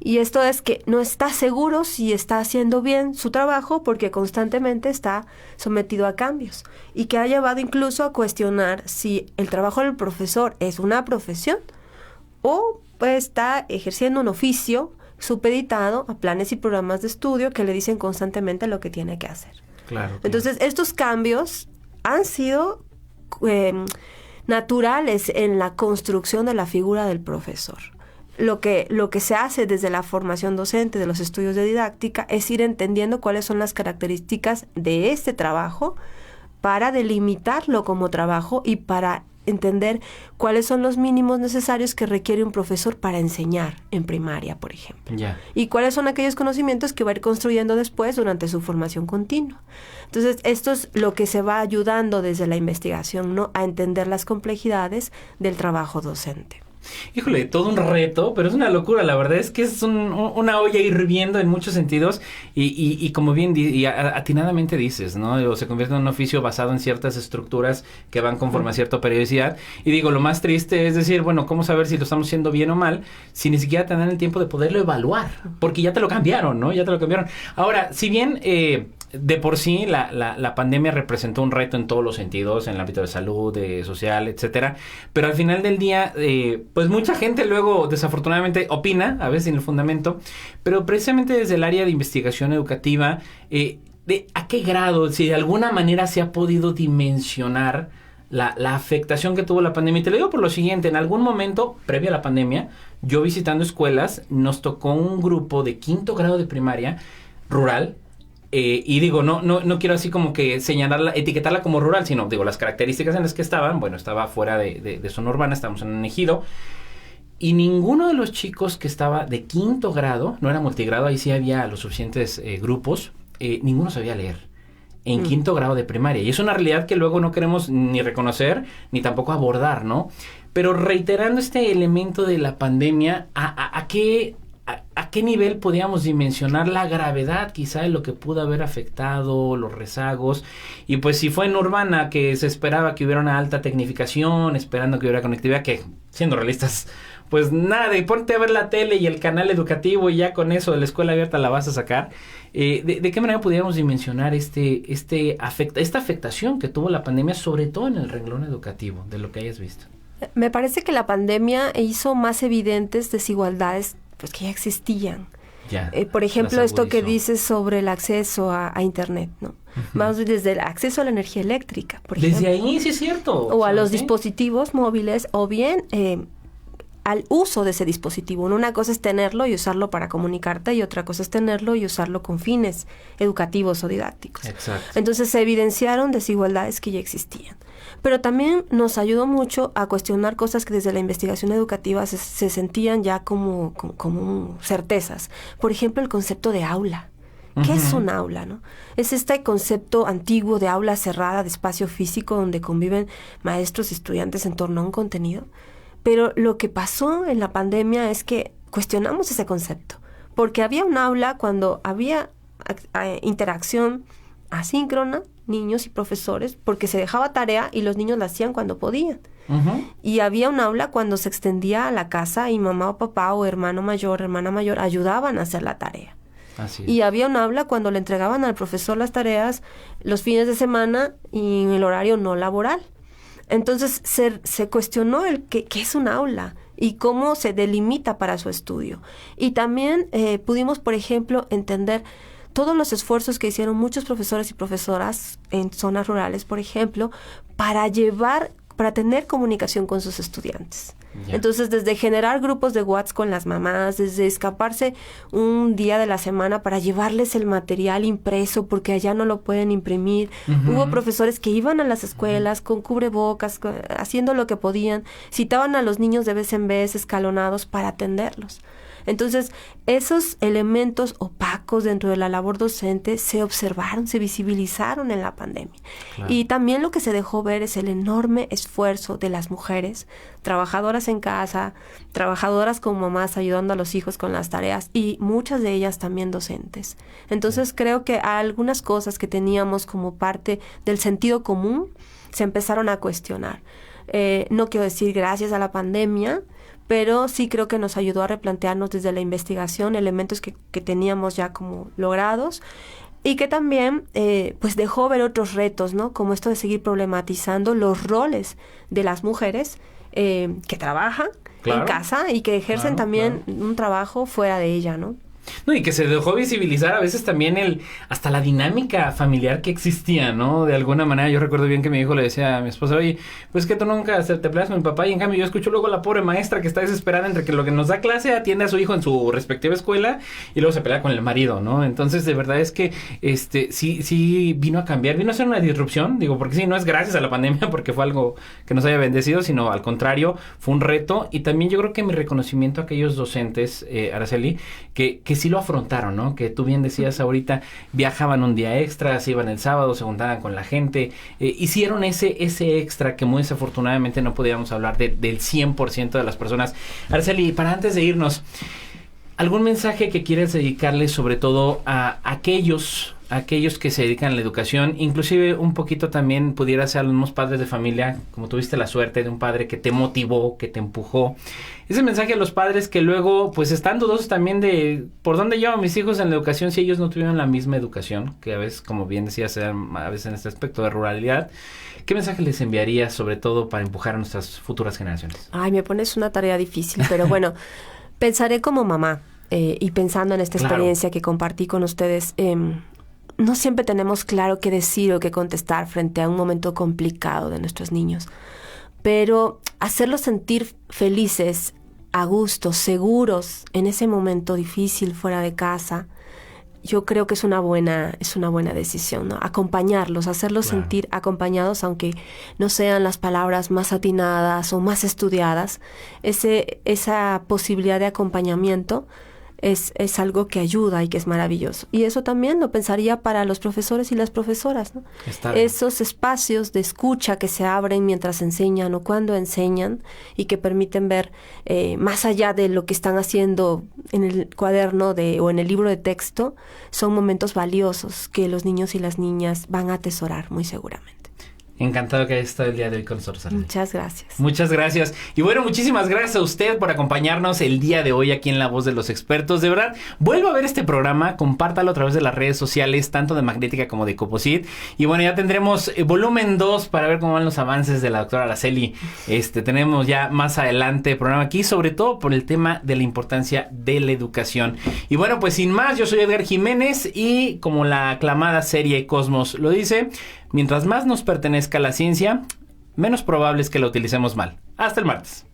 Y esto es que no está seguro si está haciendo bien su trabajo porque constantemente está sometido a cambios. Y que ha llevado incluso a cuestionar si el trabajo del profesor es una profesión o pues, está ejerciendo un oficio supeditado a planes y programas de estudio que le dicen constantemente lo que tiene que hacer. Claro. Entonces, estos cambios han sido naturales en la construcción de la figura del profesor. Lo que se hace desde la formación docente, de los estudios de didáctica, es ir entendiendo cuáles son las características de este trabajo para delimitarlo como trabajo y para entender cuáles son los mínimos necesarios que requiere un profesor para enseñar en primaria, por ejemplo. Yeah. Y cuáles son aquellos conocimientos que va a ir construyendo después durante su formación continua. Entonces, esto es lo que se va ayudando desde la investigación, ¿no? A entender las complejidades del trabajo docente. Híjole, todo un reto, pero es una locura. La verdad es que es una olla hirviendo en muchos sentidos y como bien atinadamente dices, ¿no? O se convierte en un oficio basado en ciertas estructuras que van conforme a cierta periodicidad. Y digo, lo más triste es decir, bueno, ¿cómo saber si lo estamos haciendo bien o mal si ni siquiera tener el tiempo de poderlo evaluar? Porque ya te lo cambiaron, ¿no? Ya te lo cambiaron. Ahora, si bien de por sí la pandemia representó un reto en todos los sentidos, en el ámbito de salud, social, etcétera, pero al final del día, pues mucha gente luego desafortunadamente opina, a veces sin el fundamento, pero precisamente desde el área de investigación educativa, ¿a qué grado, si de alguna manera se ha podido dimensionar la afectación que tuvo la pandemia? Y te lo digo por lo siguiente, en algún momento, previo a la pandemia, yo visitando escuelas, nos tocó un grupo de 5º grado de primaria rural. Y digo, no quiero así como que señalarla, etiquetarla como rural, sino digo, las características en las que estaban, bueno, estaba fuera de zona urbana, estábamos en un ejido, y ninguno de los chicos que estaba de 5º grado, no era multigrado, ahí sí había los suficientes grupos, ninguno sabía leer en 5º grado de primaria, y es una realidad que luego no queremos ni reconocer, ni tampoco abordar, ¿no? Pero reiterando este elemento de la pandemia, ¿a qué ¿a qué nivel podíamos dimensionar la gravedad quizá de lo que pudo haber afectado, los rezagos? Y pues si fue en Urbana que se esperaba que hubiera una alta tecnificación, esperando que hubiera conectividad, que siendo realistas, pues nada, de ponte a ver la tele y el canal educativo y ya con eso de la escuela abierta la vas a sacar. ¿De qué manera pudiéramos dimensionar esta afectación que tuvo la pandemia, sobre todo en el renglón educativo, de lo que hayas visto? Me parece que la pandemia hizo más evidentes desigualdades pues que ya existían. Por ejemplo, esto que dices sobre el acceso a Internet, ¿no? Uh-huh. Vamos desde el acceso a la energía eléctrica, por ejemplo. Desde ahí, sí es cierto. O a los dispositivos móviles, o bien al uso de ese dispositivo. Una cosa es tenerlo y usarlo para comunicarte, y otra cosa es tenerlo y usarlo con fines educativos o didácticos. Exacto. Entonces se evidenciaron desigualdades que ya existían. Pero también nos ayudó mucho a cuestionar cosas que desde la investigación educativa se sentían ya como certezas. Por ejemplo, el concepto de aula. ¿Qué es un aula, no? Es este concepto antiguo de aula cerrada, de espacio físico donde conviven maestros y estudiantes en torno a un contenido. Pero lo que pasó en la pandemia es que cuestionamos ese concepto, porque había un aula cuando había interacción asíncrona, niños y profesores, porque se dejaba tarea y los niños la hacían cuando podían. Uh-huh. Y había un aula cuando se extendía a la casa y mamá o papá o hermano mayor, hermana mayor ayudaban a hacer la tarea. Así es. Y había un aula cuando le entregaban al profesor las tareas los fines de semana y en el horario no laboral. Entonces se cuestionó qué es un aula y cómo se delimita para su estudio. Y también pudimos, por ejemplo, entender todos los esfuerzos que hicieron muchos profesores y profesoras en zonas rurales, por ejemplo, para tener comunicación con sus estudiantes. Yeah. Entonces, desde generar grupos de WhatsApp con las mamás, desde escaparse un día de la semana para llevarles el material impreso porque allá no lo pueden imprimir. Uh-huh. Hubo profesores que iban a las escuelas con cubrebocas, haciendo lo que podían, citaban a los niños de vez en vez escalonados para atenderlos. Entonces, esos elementos opacos dentro de la labor docente se observaron, se visibilizaron en la pandemia. Claro. Y también lo que se dejó ver es el enorme esfuerzo de las mujeres, trabajadoras en casa, trabajadoras como mamás ayudando a los hijos con las tareas y muchas de ellas también docentes. Entonces, creo que algunas cosas que teníamos como parte del sentido común se empezaron a cuestionar. No quiero decir gracias a la pandemia, pero sí creo que nos ayudó a replantearnos desde la investigación elementos que teníamos ya como logrados y que también pues dejó ver otros retos, ¿no? Como esto de seguir problematizando los roles de las mujeres que trabajan en casa y que ejercen también un trabajo fuera de ella, ¿no? No, y que se dejó visibilizar a veces también hasta la dinámica familiar que existía, ¿no? De alguna manera, yo recuerdo bien que mi hijo le decía a mi esposa, oye, pues que tú nunca te peleas con mi papá, y en cambio yo escucho luego a la pobre maestra que está desesperada entre que lo que nos da clase atiende a su hijo en su respectiva escuela y luego se pelea con el marido, ¿no? Entonces, de verdad es que sí vino a cambiar, vino a ser una disrupción, digo, porque sí, no es gracias a la pandemia porque fue algo que nos haya bendecido, sino al contrario, fue un reto. Y también yo creo que mi reconocimiento a aquellos docentes, Araceli, que sí lo afrontaron, ¿no? Que tú bien decías ahorita, viajaban un día extra, se iban el sábado, se juntaban con la gente, hicieron ese extra que muy desafortunadamente no podíamos hablar del 100% de las personas. Araceli, para antes de irnos, ¿algún mensaje que quieres dedicarle sobre todo a aquellos que se dedican a la educación, inclusive un poquito también pudiera ser a los mismos padres de familia, como tuviste la suerte de un padre que te motivó, que te empujó? Ese mensaje a los padres que luego pues están dudosos también de por dónde llevan mis hijos en la educación si ellos no tuvieron la misma educación, que a veces, como bien decías, a veces en este aspecto de ruralidad. ¿Qué mensaje les enviarías sobre todo para empujar a nuestras futuras generaciones? Ay, me pones una tarea difícil, pero bueno, pensaré como mamá y pensando en esta experiencia que compartí con ustedes. No siempre tenemos claro qué decir o qué contestar frente a un momento complicado de nuestros niños, pero hacerlos sentir felices, a gusto, seguros en ese momento difícil fuera de casa, yo creo que es una buena decisión, ¿no? Acompañarlos, hacerlos sentir acompañados, aunque no sean las palabras más atinadas o más estudiadas, esa posibilidad de acompañamiento es algo que ayuda y que es maravilloso. Y eso también lo pensaría para los profesores y las profesoras, ¿no? Esos espacios de escucha que se abren mientras enseñan o cuando enseñan y que permiten ver más allá de lo que están haciendo en el cuaderno o en el libro de texto, son momentos valiosos que los niños y las niñas van a atesorar muy seguramente. Encantado que hayas estado el día de hoy con nosotros, Arely. Muchas gracias. Muchas gracias. Y bueno, muchísimas gracias a usted por acompañarnos el día de hoy aquí en La Voz de los Expertos. De verdad, vuelva a ver este programa, compártalo a través de las redes sociales, tanto de Magnética como de Coposit. Y bueno, ya tendremos volumen 2 para ver cómo van los avances de la doctora Araceli. Tenemos ya más adelante programa aquí, sobre todo por el tema de la importancia de la educación. Y bueno, pues sin más, yo soy Edgar Jiménez y como la aclamada serie Cosmos lo dice, mientras más nos pertenezca la ciencia, menos probable es que la utilicemos mal. Hasta el martes.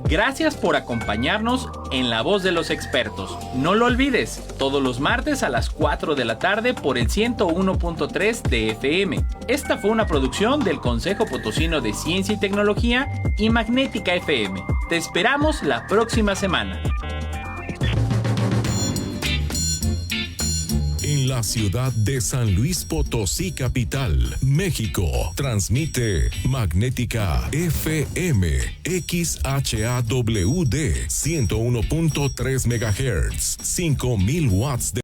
Gracias por acompañarnos en La Voz de los Expertos. No lo olvides, todos los martes a las 4 de la tarde por el 101.3 de FM. Esta fue una producción del Consejo Potosino de Ciencia y Tecnología y Magnética FM. Te esperamos la próxima semana. En la ciudad de San Luis Potosí, capital, México, transmite Magnética FM XHAWD 101.3 MHz, 5000 watts de